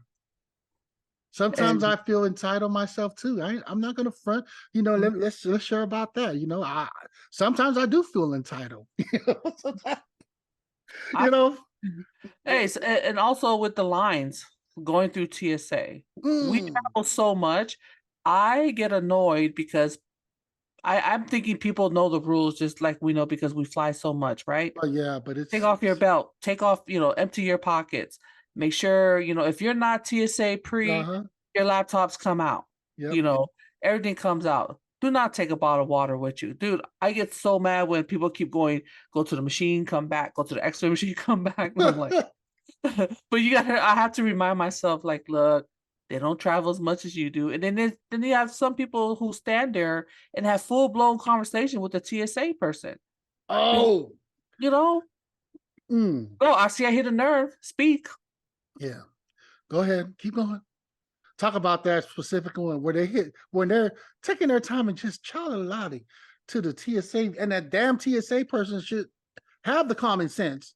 Sometimes And I feel entitled myself too. I'm not gonna front. Let's share about that. Sometimes I do feel entitled. Sometimes, I, you know. hey, and also with the lines going through TSA, we Mm. travel so much. I get annoyed because I'm thinking people know the rules just like we know because we fly so much, right? Oh yeah, but Take off your belt, take off, empty your pockets. Make sure, if you're not TSA pre, uh-huh. your laptops come out. Yep. Everything comes out. Do not take a bottle of water with you. Dude, I get so mad when people keep going, go to the machine, come back, go to the X-ray machine, come back. And I'm like, but I have to remind myself, like, look, they don't travel as much as you do. And then you have some people who stand there and have full-blown conversation with the TSA person. Oh. You know? Mm. Well, I see I hit a nerve. Speak. Yeah. Go ahead. Keep going. Talk about that specific one where when they're taking their time and just lottie to the TSA, and that damn TSA person should have the common sense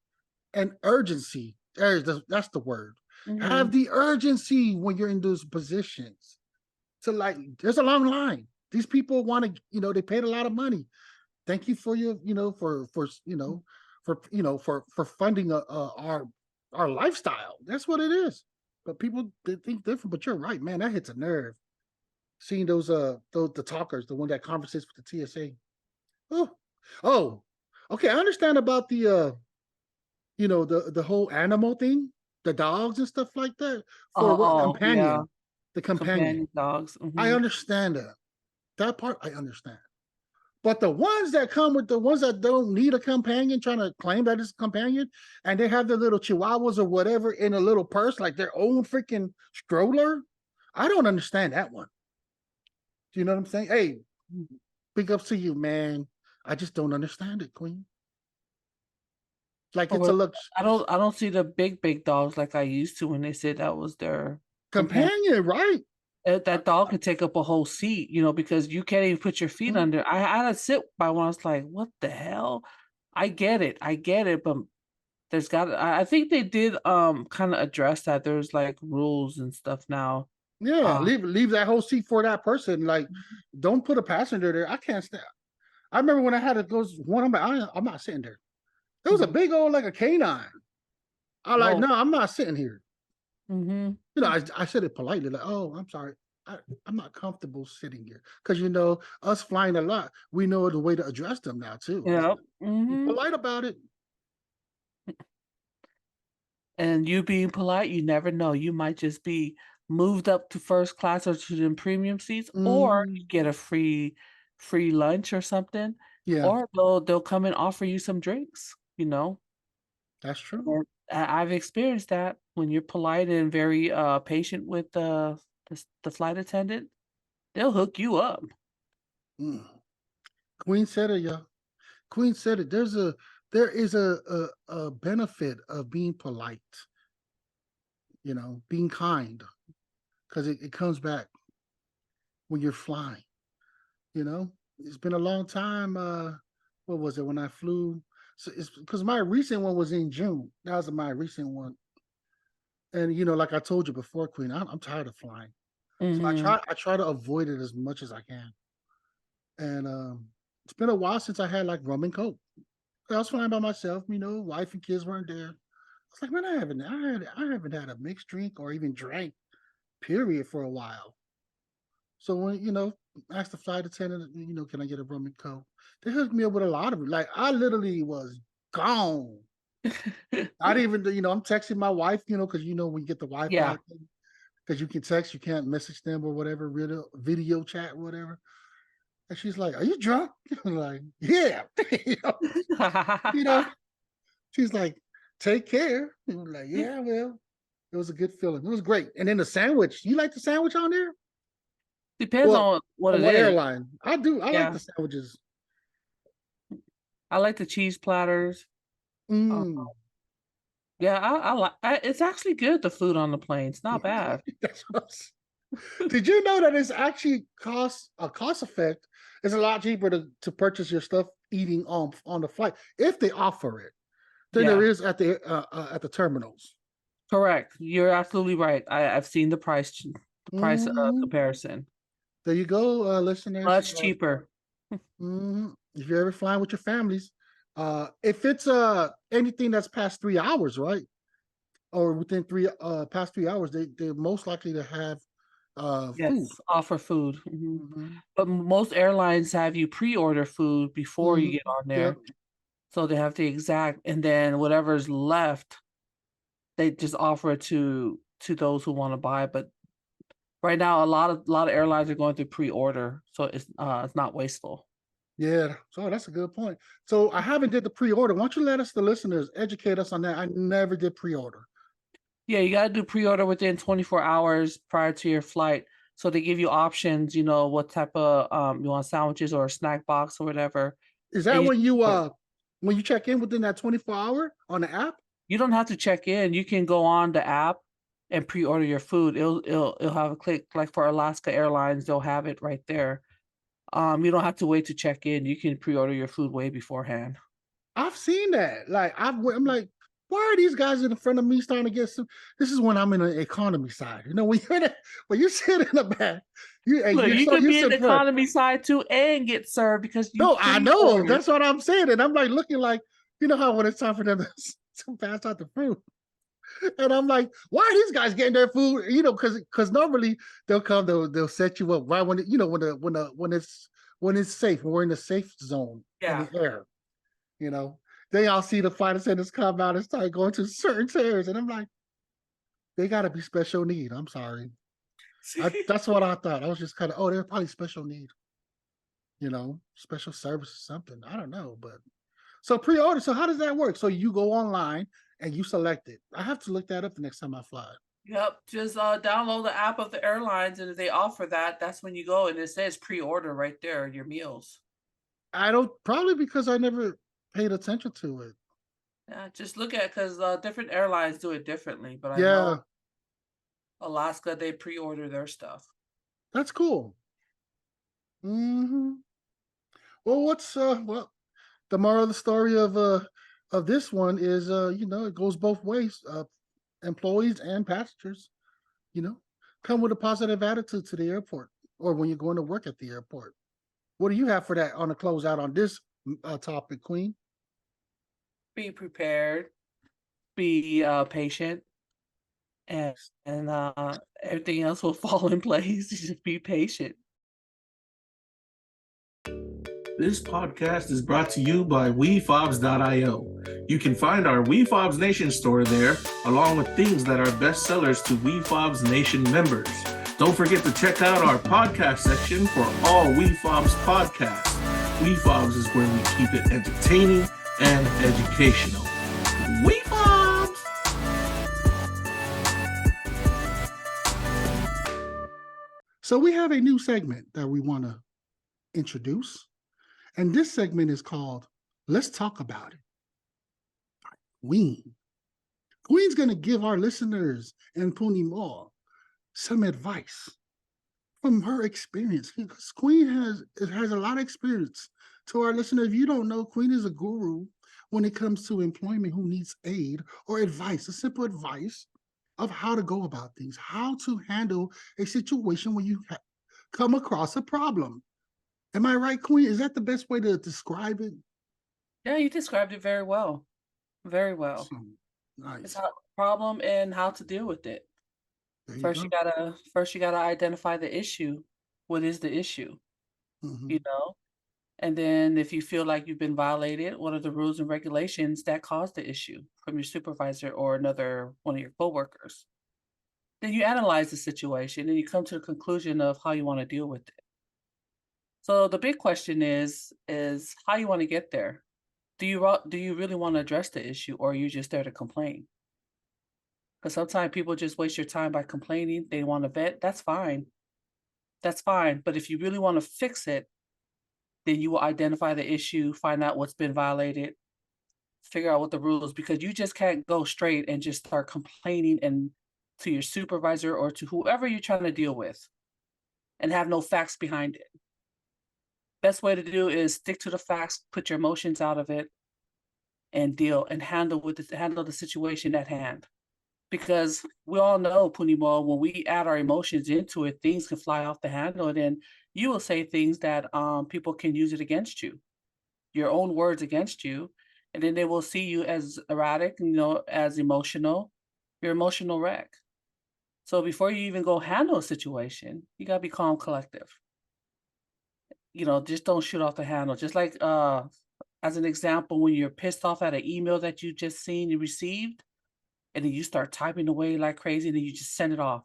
and urgency. That's the word. Mm-hmm. Have the urgency when you're in those positions. So there's a long line. These people want to, they paid a lot of money. Thank you for your, for funding our lifestyle. That's what it is. But people they think different. But you're right, man. That hits a nerve. Seeing those the talkers, the one that conversates with the TSA. Oh, okay. I understand about the the whole animal thing, the dogs and stuff like that. For what companion? Yeah. The companion dogs. I understand that. That part I understand. But the ones that come with the ones that don't need a companion, trying to claim that it's a companion, and they have their little chihuahuas or whatever in a little purse, like their own freaking stroller, I don't understand that one. Do you know what I'm saying? Hey, big ups to you, man. I just don't understand it, Queen. Like it's a look. I don't see the big dogs like I used to when they said that was their companion, right? That dog could take up a whole seat, because you can't even put your feet under. I had to sit by one. I was like, what the hell? I get it, but I think they did kind of address that. There's like rules and stuff now. Yeah, leave that whole seat for that person. Like, don't put a passenger there. I can't stand. I remember when I had to go one. I'm not sitting there. It was a big old like a canine. No, I'm not sitting here. I said it politely, like, oh, I'm sorry. I'm not comfortable sitting here. Because, us flying a lot, we know the way to address them now, too. Yeah. Be polite about it. And you being polite, you never know. You might just be moved up to first class or to the premium seats, or you get a free lunch or something. Yeah. Or they'll come and offer you some drinks, That's true. I've experienced that when you're polite and very patient with the flight attendant, they'll hook you up. Queen said it, y'all. Queen said it. There is a benefit of being polite. being kind, because it comes back when you're flying. It's been a long time. What was it when I flew? So it's because my recent one was in June. That was my recent one. And like I told you before, Queen, I'm tired of flying. So I try to avoid it as much as I can. And it's been a while since I had like rum and coke. I was flying by myself, wife and kids weren't there. I was like, man, I haven't had a mixed drink or even drank, period, for a while. So when I asked the flight attendant, can I get a rum and coke? They hooked me up with a lot of it. Like I literally was gone. Not even I'm texting my wife, because when you get the Wi-Fi Yeah. thing, because you can text, you can't message them or whatever, video chat or whatever. And she's like, "Are you drunk?" I'm like, "Yeah." you know, she's like, "Take care." And I'm like, "Yeah, well." It was a good feeling. It was great. And then the sandwich. You like the sandwich on there? Depends Well, on what on it what is. airline? I do. I like Yeah. the sandwiches. I like the cheese platters. Mm. Yeah, I like. It's actually good. The food on the plane. It's not bad. That's what I was. Did you know that it's actually cost effect? It's a lot cheaper to purchase your stuff eating on the flight if they offer it than there Yeah, is at the terminals. correct. You're absolutely right. I've seen the price Mhm. comparison. There you go, listeners. Much cheaper. If you're ever flying with your families, if it's anything that's past 3 hours, right, or within past 3 hours, they're most likely to have food. Yes, offer food. Hmm. But most airlines have you pre-order food before you Hmm. get on Yep. there. So they have the exact, and then whatever's left, they just offer it to those who want to buy. But right now, a lot of airlines are going through pre-order, so it's not wasteful. Yeah. So that's a good point. So I haven't did the pre-order. Why don't you let us, the listeners, educate us on that? I never did pre-order. Yeah, you gotta do pre-order within 24 hours prior to your flight. So they give you options, what type of you want sandwiches or a snack box or whatever. Is And that when you check in within that 24 hour on the app? you don't have to check in. You can go on the app and pre-order your food. It'll have a click, like for Alaska Airlines, they'll have it right there. You don't have to wait to check in. You can pre-order your food way beforehand. I've seen that. Like I'm like, why are these guys in front of me starting to get some? This is when I'm in the economy side. When you sit in the back, Look, you could you're be in so the good. economy side too and get served because you No, I know. pre-ordered. That's what I'm saying. And I'm like looking like, how when it's time for them to pass out the food. And I'm like, why are these guys getting their food? Because normally they'll set you up right when when it's safe, when we're in the safe zone in Yeah. the air. They all see the flight attendants come out and start going to certain chairs, and I'm like, they got to be special need. I'm sorry. That's what I thought. I was just kind of, they're probably special need. Special service or something. I don't know, but so pre-order. So how does that work? So you go online and you select it. I have to look that up the next time I fly. Yep, just download the app of the airlines, and if they offer that, that's when you go, and it says pre-order right there, your meals. I don't, probably because I never paid attention to it. Yeah, just look at, because different airlines do it differently, but I know Yeah, Alaska, they pre-order their stuff. that's cool. Hmm. Well, the moral of the story of this one is it goes both ways. Employees and passengers, you know, come with a positive attitude to the airport or when you're going to work at the airport. What do you have for that on the closeout on this topic, Queen? Be prepared, be patient, and everything else will fall in place. Just be patient. This podcast is brought to you by wefobz.io. You can find our WeFobz Nation store there, along with things that are best sellers to WeFobz Nation members. Don't forget to check out our podcast section for all WeFobz podcasts. WeFobz is where we keep it entertaining and educational. WeFobz! So we have a new segment that we want to introduce. And this segment is called Let's Talk About It. Queen. Queen's going to give our listeners and Puni Moa some advice from her experience. Because Queen has a lot of experience. To our listener, if you don't know, Queen is a guru when it comes to employment who needs aid or advice, a simple advice of how to go about things, how to handle a situation when you come across a problem. Am I right, Queen? Is that the best way to describe it? Yeah, you described it very well. Very well. Awesome. It's Nice. a problem and how to deal with it. There you First, go. you gotta identify the issue. What is the issue? Mhm. You know? And then if you feel like you've been violated, what are the rules and regulations that caused the issue from your supervisor or another one of your coworkers? Then you analyze the situation and you come to the conclusion of how you want to deal with it. So the big question is how you want to get there. Do you really want to address the issue, or are you just there to complain? Because sometimes people just waste your time by complaining. They want to vent. That's fine. That's fine. But if you really want to fix it, then you will identify the issue, find out what's been violated, figure out what the rules, because you just can't go straight and just start complaining and to your supervisor or to whoever you're trying to deal with and have no facts behind it. Best way to do is stick to the facts, put your emotions out of it, and deal and handle the situation at hand. Because we all know, Puni Moa, when we add our emotions into it, things can fly off the handle, and then you will say things that people can use it against you, your own words against you, and then they will see you as erratic, as emotional, your emotional wreck. So before you even go handle a situation, you gotta be calm, collective. Just don't shoot off the handle. Just like as an example, when you're pissed off at an email that you just seen you received, and then you start typing away like crazy, and then you just send it off.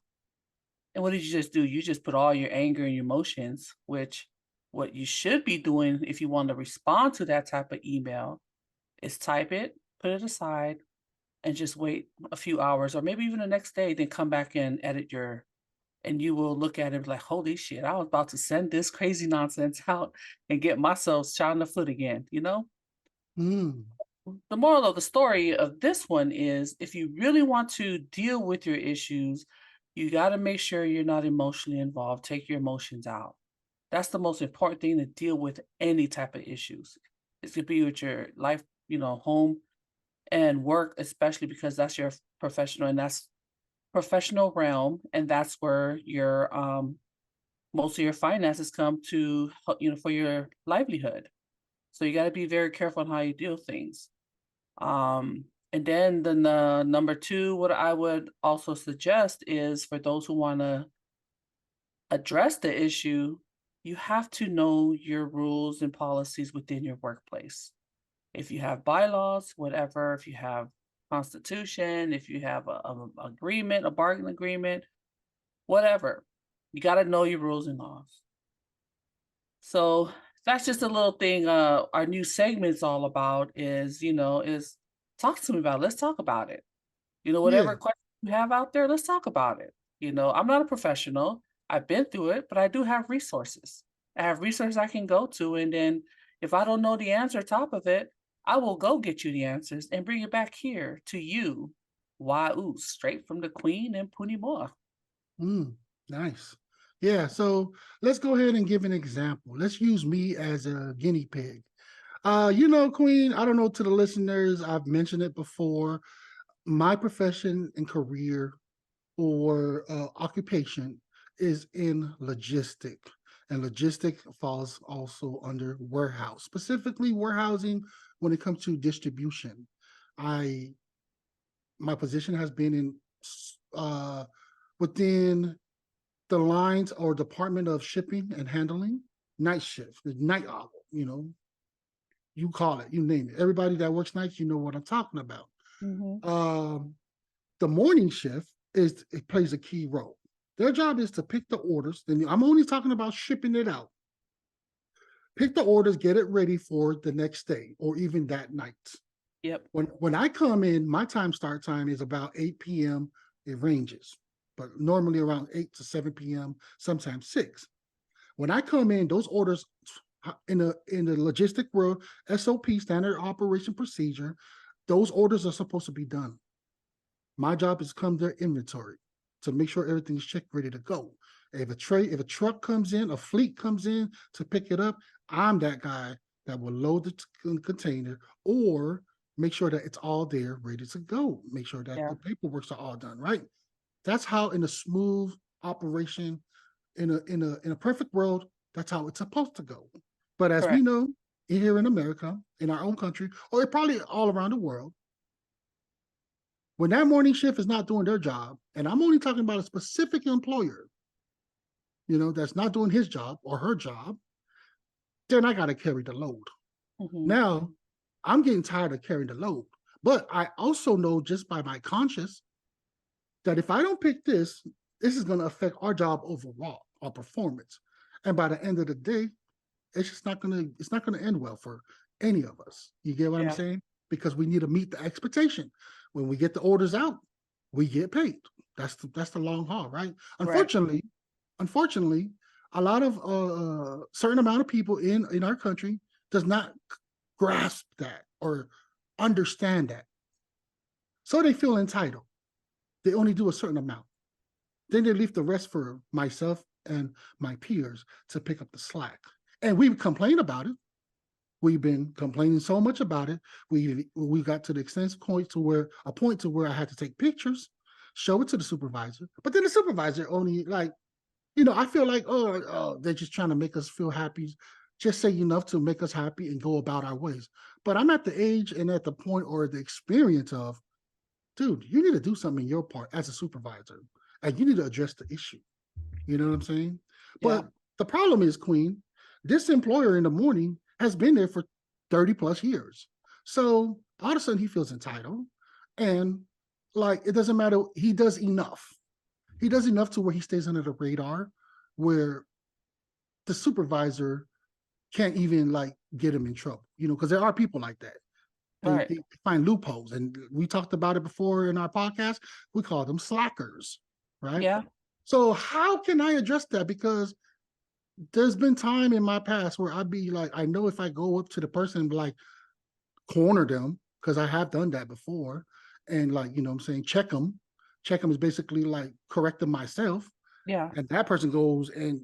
And what did you just do? You just put all your anger and your emotions, which what you should be doing if you want to respond to that type of email is type it, put it aside, and just wait a few hours or maybe even the next day, then come back and edit and you will look at it like, holy shit, I was about to send this crazy nonsense out and get myself shot in the foot again, Mm. The moral of the story of this one is if you really want to deal with your issues, you got to make sure you're not emotionally involved. Take your emotions out. That's the most important thing to deal with any type of issues. It could be with your life, home and work, especially because that's your professional and that's professional realm. And that's where your most of your finances come to, for your livelihood. So you got to be very careful on how you deal things. And then the number two, what I would also suggest is for those who want to address the issue, you have to know your rules and policies within your workplace. If you have bylaws, whatever, if you have constitution, if you have a agreement, a bargain agreement, whatever, you got to know your rules and laws. So that's just a little thing. Our new segment is all about is talk to me about it. Let's talk about it. Yeah. Whatever question you have out there, let's talk about it. I'm not a professional. I've been through it, but I do have resources. I have resources I can go to. And then if I don't know the answer top of it, I will go get you the answers and bring it back here to you. Whyuce, straight from the Queen and Puni Moa. Nice. Yeah, so let's go ahead and give an example. Let's use me as a guinea pig. Queen, I don't know, to the listeners, I've mentioned it before. My profession and career or occupation is in logistic. And logistic falls also under warehouse, specifically warehousing when it comes to distribution. My position has been in within the lines or department of shipping and handling, night shift, the night owl, you call it, you name it. Everybody that works nights, you know what I'm talking about. The morning shift it plays a key role. Their job is to pick the orders. Then I'm only talking about shipping it out. Pick the orders, get it ready for the next day or even that night. Yep. When I come in, my start time is about 8 p.m. It ranges, but normally around 8 to 7 p.m., sometimes 6. When I come in, those orders in the logistic world, SOP, standard operation procedure, those orders are supposed to be done. My job is to come their inventory to make sure everything's checked, ready to go. If a truck comes in, a fleet comes in to pick it up, I'm that guy that will load the container or make sure that it's all there, ready to go. Make sure that the paperworks are all done, right? That's how, in a smooth operation, in a perfect world, that's how it's supposed to go. But as we know, here in America, in our own country, or probably all around the world, when that morning shift is not doing their job, and I'm only talking about a specific employer, that's not doing his job or her job, then I got to carry the load. Now, I'm getting tired of carrying the load, but I also know just by my conscience that if I don't pick this is going to affect our job overall, our performance. And by the end of the day, it's just not going to end well for any of us. You get what I'm saying? Because we need to meet the expectation. When we get the orders out, we get paid. That's the long haul, right? Unfortunately, a lot of certain amount of people in our country does not grasp that or understand that. So they feel entitled. They only do a certain amount. Then they leave the rest for myself and my peers to pick up the slack. And we complain about it. We've been complaining so much about it. We got to the extent point to where I had to take pictures, show it to the supervisor. But then the supervisor only I feel like, they're just trying to make us feel happy, just say enough to make us happy and go about our ways. But I'm at the age and at the point or the experience of, dude, you need to do something in your part as a supervisor, and you need to address the issue. You know what I'm saying? But the problem is, Queen, this employer in the morning has been there for 30 plus years. So all of a sudden he feels entitled, and it doesn't matter. He does enough. He does enough to where he stays under the radar, where the supervisor can't even get him in trouble, because there are people like that. They find loopholes, and we talked about it before in our podcast. We call them slackers, right? Yeah. So how can I address that? Because there's been time in my past where I'd be I know if I go up to the person and corner them, because I have done that before, and I'm saying, check them is basically correct them myself. Yeah. And that person goes and,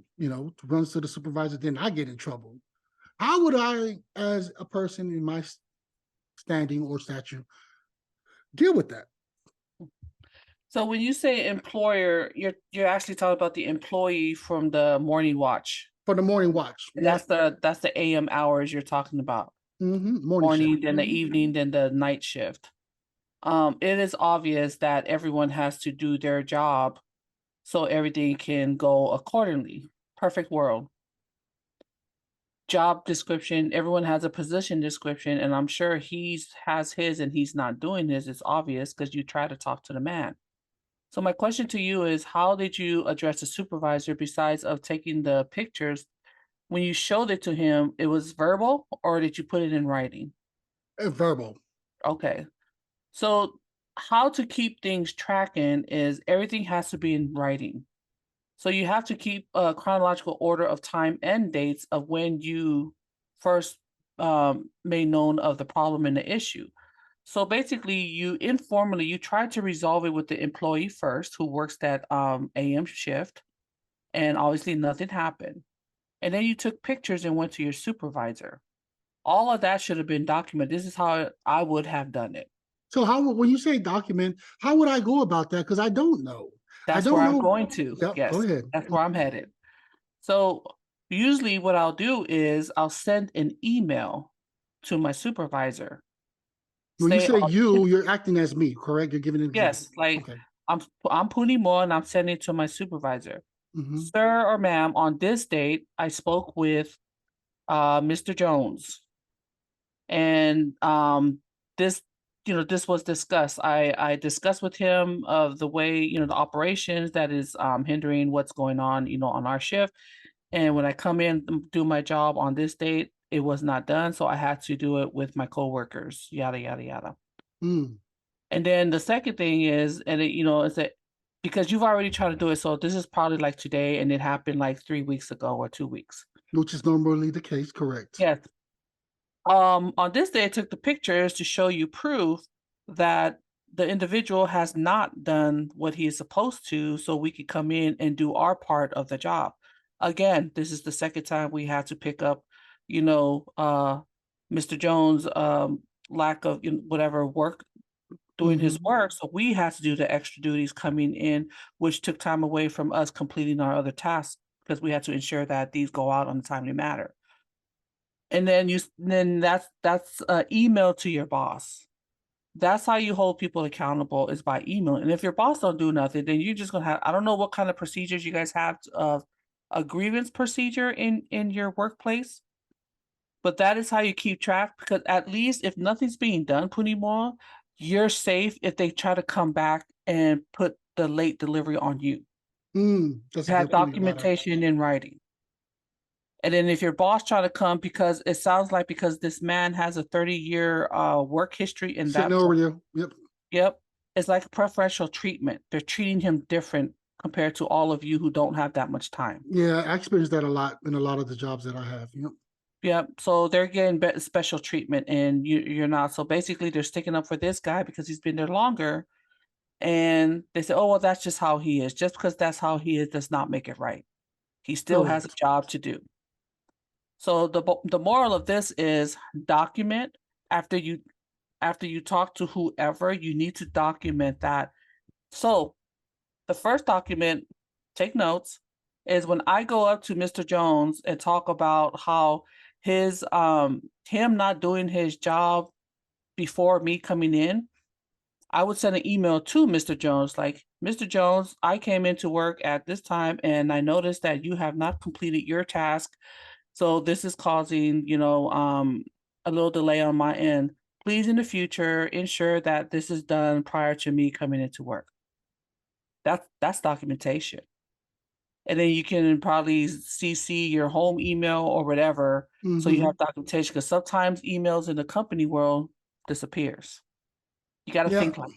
runs to the supervisor, then I get in trouble. How would I, as a person in my standing or stature, deal with that? So when you say employer, you're actually talking about the employee from the morning watch. For the morning watch. That's the AM hours you're talking about. Morning, then the evening, then the night shift. It is obvious that everyone has to do their job so everything can go accordingly. Perfect world. Job description, everyone has a position description, and I'm sure he has his and he's not doing his. It's obvious because you try to talk to the man. So my question to you is, how did you address the supervisor besides of taking the pictures? When you showed it to him, it was verbal, or did you put it in writing? Verbal. Okay. So how to keep things tracking is everything has to be in writing. So you have to keep a chronological order of time and dates of when you first made known of the problem and the issue. So basically, you try to resolve it with the employee first, who works that AM shift, and obviously nothing happened. And then you took pictures and went to your supervisor. All of that should have been documented. This is how I would have done it. So when you say document, how would I go about that? Because I don't know. That's where I'm going to. Yep, yes, go ahead. That's where I'm headed. So usually what I'll do is I'll send an email to my supervisor. When you say you're acting as me, correct? You're giving an example. Yes, okay. I'm Puni Moa and I'm sending it to my supervisor. Sir or ma'am, on this date, I spoke with Mr. Jones. And this was discussed. I discussed with him of the way, the operations that is hindering what's going on, on our shift. And when I come in and do my job on this date, it was not done. So I had to do it with my coworkers, yada, yada, yada. And then the second thing is, and is that because you've already tried to do it. So this is probably like today, and it happened like 3 weeks ago or 2 weeks. Which is normally the case, correct? Yes. On this day, I took the pictures to show you proof that the individual has not done what he is supposed to, so we could come in and do our part of the job. Again, this is the second time we had to pick up, Mr. Jones' lack of whatever work doing his work. So we had to do the extra duties coming in, which took time away from us completing our other tasks because we had to ensure that these go out on a timely manner. And then that's email to your boss. That's how you hold people accountable, is by email. And if your boss don't do nothing, then you're just gonna have, I don't know what kind of procedures you guys have of a grievance procedure in your workplace, but that is how you keep track, because at least if nothing's being done, Puni Moa, you're safe if they try to come back and put the late delivery on you. That's You have documentation in writing. And then if your boss try to come, because it sounds like because this man has a 30-year work history in that. Yep. It's like preferential treatment. They're treating him different compared to all of you who don't have that much time. Yeah, I experienced that a lot in a lot of the jobs that I have. Yep. So they're getting special treatment and you're not. So basically they're sticking up for this guy because he's been there longer. And they say, oh, well, that's just how he is. Just because that's how he is does not make it right. He still has a job to do. So the moral of this is document after you talk to whoever, you need to document that. So the first document, take notes, is when I go up to Mr. Jones and talk about how his him not doing his job before me coming in, I would send an email to Mr. Jones like, Mr. Jones, I came into work at this time and I noticed that you have not completed your task. So this is causing, a little delay on my end. Please, in the future, ensure that this is done prior to me coming into work. That's documentation. And then you can probably CC your home email or whatever, so you have documentation, because sometimes emails in the company world disappears. You got to think like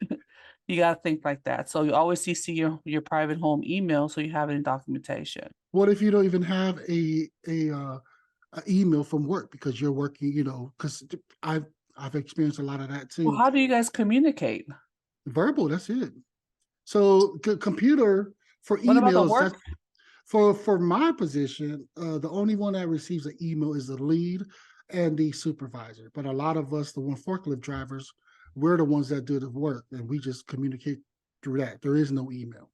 that. You got to think like that. So you always CC your private home email so you have it in documentation. What if you don't even have a email from work because you're working, because I've experienced a lot of that too. Well, how do you guys communicate? Verbal, that's it. So computer for What about the emails, work? For my position, the only one that receives an email is the lead and the supervisor. But a lot of us, the forklift drivers, we're the ones that do the work, and we just communicate through that. There is no email.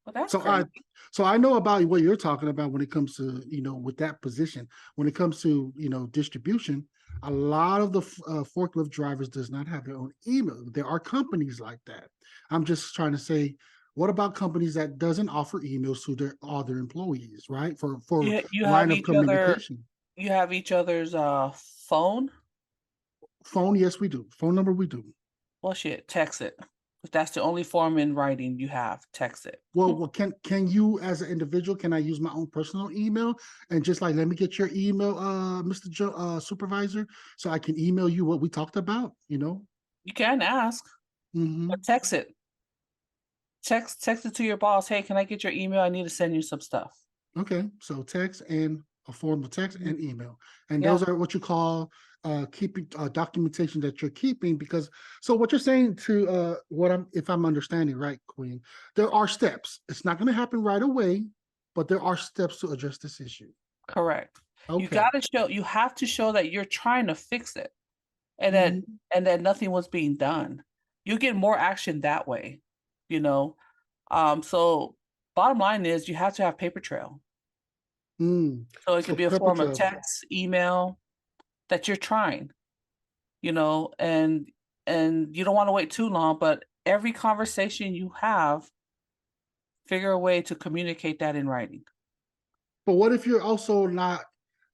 Well, that's great. So I know about what you're talking about when it comes to, with that position. When it comes to, distribution, a lot of the forklift drivers does not have their own email. There are companies like that. I'm just trying to say, what about companies that doesn't offer emails to all their employees, right? For you line of communication. You have each other's phone? Phone, yes, we do. Phone number, we do. Well, shit, text it. If that's the only form in writing you have, text it. Well, can you as an individual, can I use my own personal email and just like, let me get your email, Mr. Supervisor, so I can email you what we talked about, You can ask, but text it. Text it to your boss. Hey, can I get your email? I need to send you some stuff. Okay, so text and a form of text and email. And those are what you call keeping documentation that you're keeping, because so what you're saying to if I'm understanding right, Queen, there are steps. It's not going to happen right away, but there are steps to address this issue. Correct. Okay. You have to show that you're trying to fix it, and that nothing was being done. You get more action that way, So bottom line is you have to have paper trail. So it could be a form of text, email, that you're trying, and you don't want to wait too long, but every conversation you have, figure a way to communicate that in writing. But what if you're also not,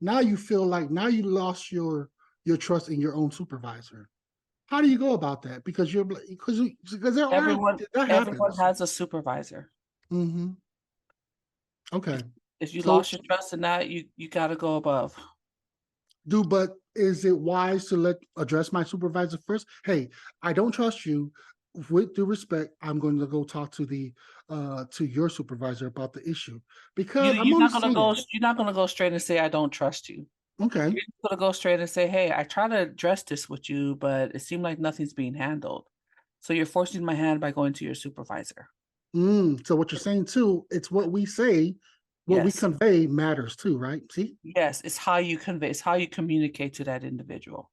now you feel like now you lost your trust in your own supervisor? How do you go about that? Because everyone has a supervisor. Okay. If you lost your trust in that, you got to go above. But is it wise to address my supervisor first? Hey, I don't trust you. With due respect, I'm going to go talk to your supervisor about the issue, because you're not going to go straight and say I don't trust you. Okay. You're just gonna go straight and say, hey, I try to address this with you, but it seemed like nothing's being handled. So you're forcing my hand by going to your supervisor. So what you're saying too, it's what we say, what we Yes. convey matters too, right? See? Yes, it's how you convey, it's how you communicate to that individual.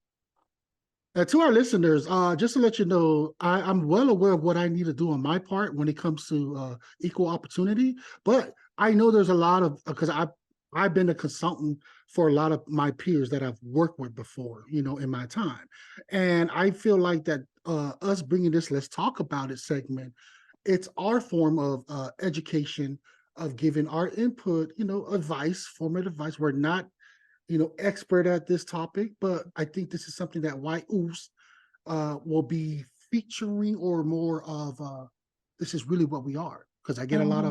To our listeners, just to let you know, I'm well aware of what I need to do on my part when it comes to equal opportunity. But I know there's a lot of, because I've been a consultant for a lot of my peers that I've worked with before, in my time, and I feel like that us bringing this "Let's Talk About It" segment, it's our form of education, of giving our input, advice, formative advice. We're not expert at this topic, but I think this is something that whyuce will be featuring, or more of this is really what we are. Because I get a lot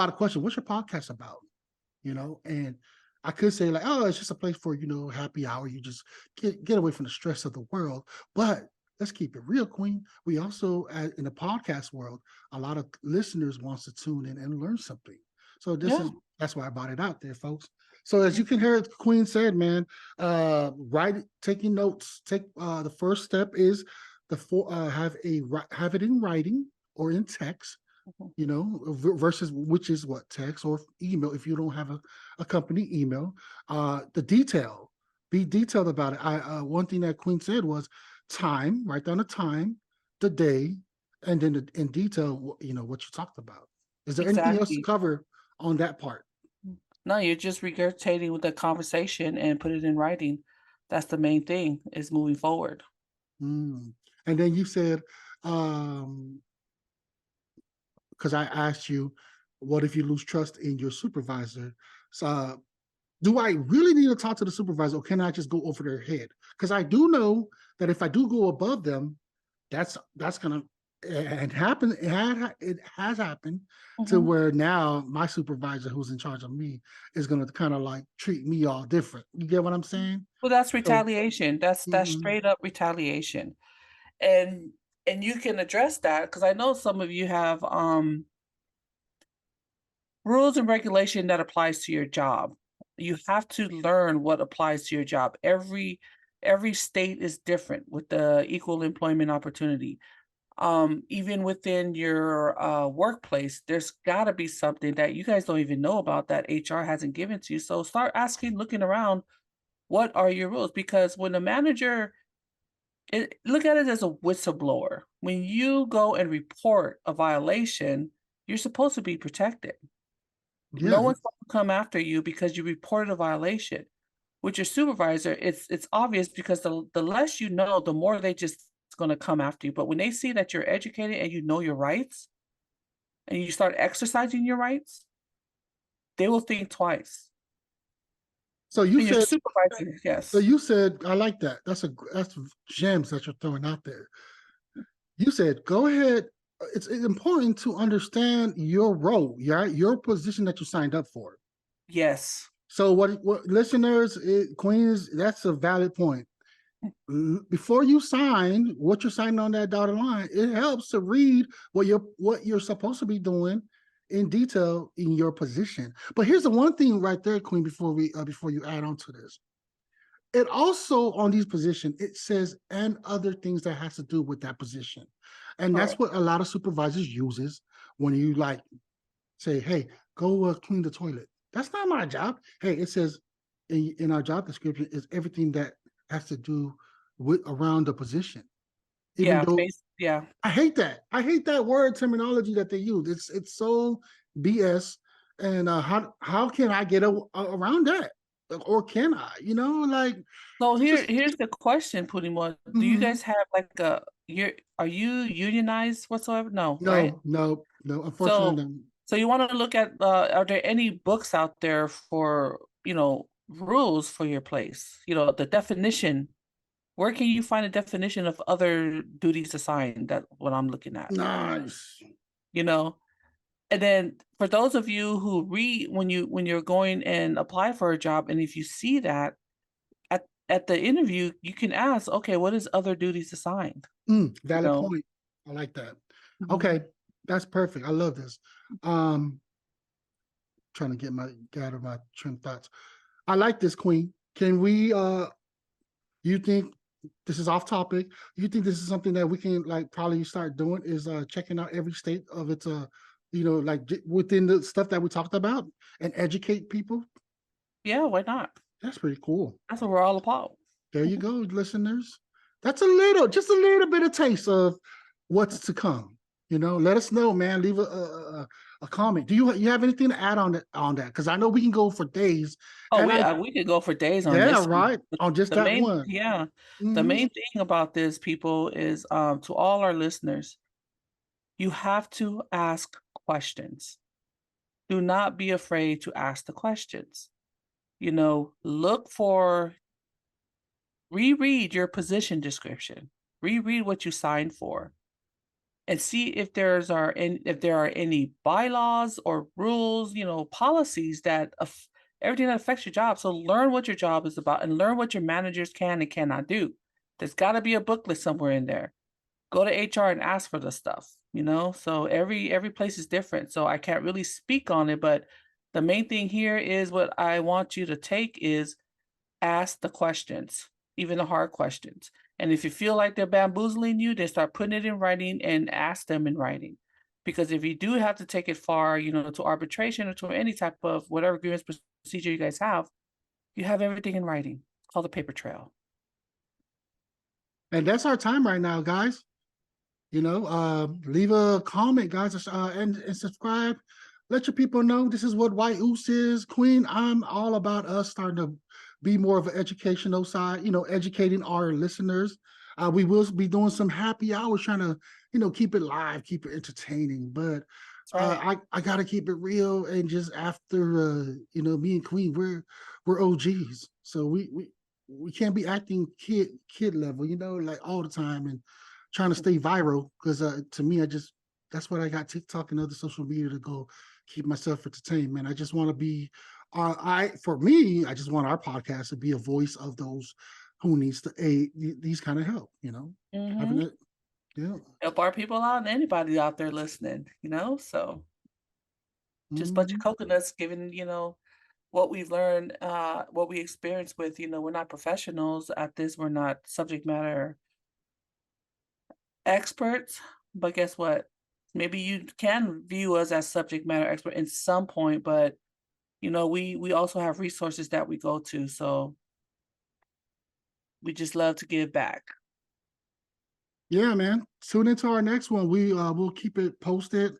of questions. What's your podcast about? And I could say like, oh, it's just a place for happy hour. You just get away from the stress of the world. But let's keep it real, Queen. We also, in the podcast world, a lot of listeners wants to tune in and learn something. So that's why I brought it out there, folks. So as you can hear, Queen said, man, taking notes. Take the first step is have it in writing or in text, versus, which is what, text or email if you don't have a company email. Be detailed about it. One thing that Queen said was time. Write down the time, the day, and then in detail, what you talked about. Is there anything else to cover on that part? No, you're just regurgitating with the conversation and put it in writing. That's the main thing, is moving forward. And then you said, because I asked you, what if you lose trust in your supervisor? So do I really need to talk to the supervisor, or can I just go over their head? Because I do know that if I do go above them, that's gonna, it happened. It has happened to where now my supervisor, who's in charge of me, is gonna kind of like treat me all different. You get what I'm saying? Well, that's retaliation. That's straight up retaliation, and you can address that, because I know some of you have rules and regulation that applies to your job. You have to learn what applies to your job. Every state is different with the equal employment opportunity. Even within your workplace, there's got to be something that you guys don't even know about that HR hasn't given to you. So start asking, looking around, what are your rules? Because when a manager, look at it as a whistleblower. When you go and report a violation, you're supposed to be protected. Yeah. No one's going to come after you because you reported a violation. With your supervisor, it's obvious, because the less you know, the more they just going to come after you. But when they see that you're educated and you know your rights, and you start exercising your rights, they will think twice. So you and said, your supervisor, yes. So you said, I like that. That's gems that you're throwing out there. You said, go ahead. It's important to understand your role, your position that you signed up for. Yes. So what listeners, Queens, that's a valid point. Before you sign what you're signing on that dotted line, it helps to read what you're supposed to be doing in detail in your position. But here's the one thing right there, Queen, before you add on to this. It also, on these positions, it says and other things that has to do with that position. And that's what a lot of supervisors uses when you like say, hey, go clean the toilet. That's not my job. Hey, it says in our job description is everything that has to do with around the position. Even though I hate that. I hate that word terminology that they use. It's so BS. And how can I get around that? Or can I? So here's the question, Puni Moa. Do you guys have like are you unionized whatsoever? No, right? No. Unfortunately, no. So you want to look at are there any books out there for rules for your place? The definition. Where can you find a definition of other duties assigned? That's what I'm looking at. Nice. And then for those of you who read when you're going and apply for a job, and if you see that at the interview, you can ask, okay, what is other duties assigned? Valid point. I like that. Okay, that's perfect. I love this. Trying to get out of my train of thoughts. I like this, Queen. Can we you think this is off topic? You think this is something that we can like probably start doing is checking out every state of its like within the stuff that we talked about and educate people? Yeah, why not? That's pretty cool. That's what we're all about. There you go, listeners. That's just a little bit of taste of what's to come. Let us know, man. Leave a comment. Do you have anything to add on that? Because I know we can go for days. Oh, we could go for days on yeah, this. right. On just that main, one. Yeah. Mhm. The main thing about this, people, is to all our listeners, you have to ask questions. Do not be afraid to ask the questions. Look for, reread your position description, reread what you signed for, and see if there are any bylaws or rules, policies that everything that affects your job. So learn what your job is about and learn what your managers can and cannot do. There's got to be a booklet somewhere in there. Go to HR and ask for the stuff, So every place is different. So I can't really speak on it, but the main thing here is what I want you to take is ask the questions, even the hard questions. And if you feel like they're bamboozling you, then start putting it in writing and ask them in writing. Because if you do have to take it far, to arbitration or to any type of whatever grievance procedure you guys have, you have everything in writing. It's called the paper trail. And that's our time right now, guys. Leave a comment, guys, and subscribe. Let your people know this is what whyuce is. Queen, I'm all about us starting to be more of an educational side, educating our listeners. We will be doing some happy hours, trying to, keep it live, keep it entertaining. But Right. I gotta keep it real. And just after, me and Queen, we're OGs, so we can't be acting kid level, like all the time and trying to stay viral. Because to me, that's what I got TikTok and other social media to go keep myself entertained, man. I just want to be, for me, I just want our podcast to be a voice of those who needs to aid these kind of help, having it, yeah. Help our people out and anybody out there listening, so just a bunch of coconuts giving, what we've learned, what we experienced with, we're not professionals at this. We're not subject matter experts, but guess what? Maybe you can view us as subject matter expert in some point, but we also have resources that we go to. So we just love to give back. Yeah, man. Tune into our next one. We'll keep it posted.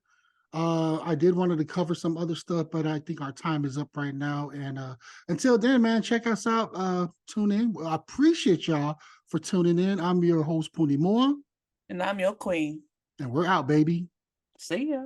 I did wanted to cover some other stuff, but I think our time is up right now. And until then, man, check us out. Tune in. I appreciate y'all for tuning in. I'm your host, Puni Moa. And I'm your queen. And we're out, baby. See ya.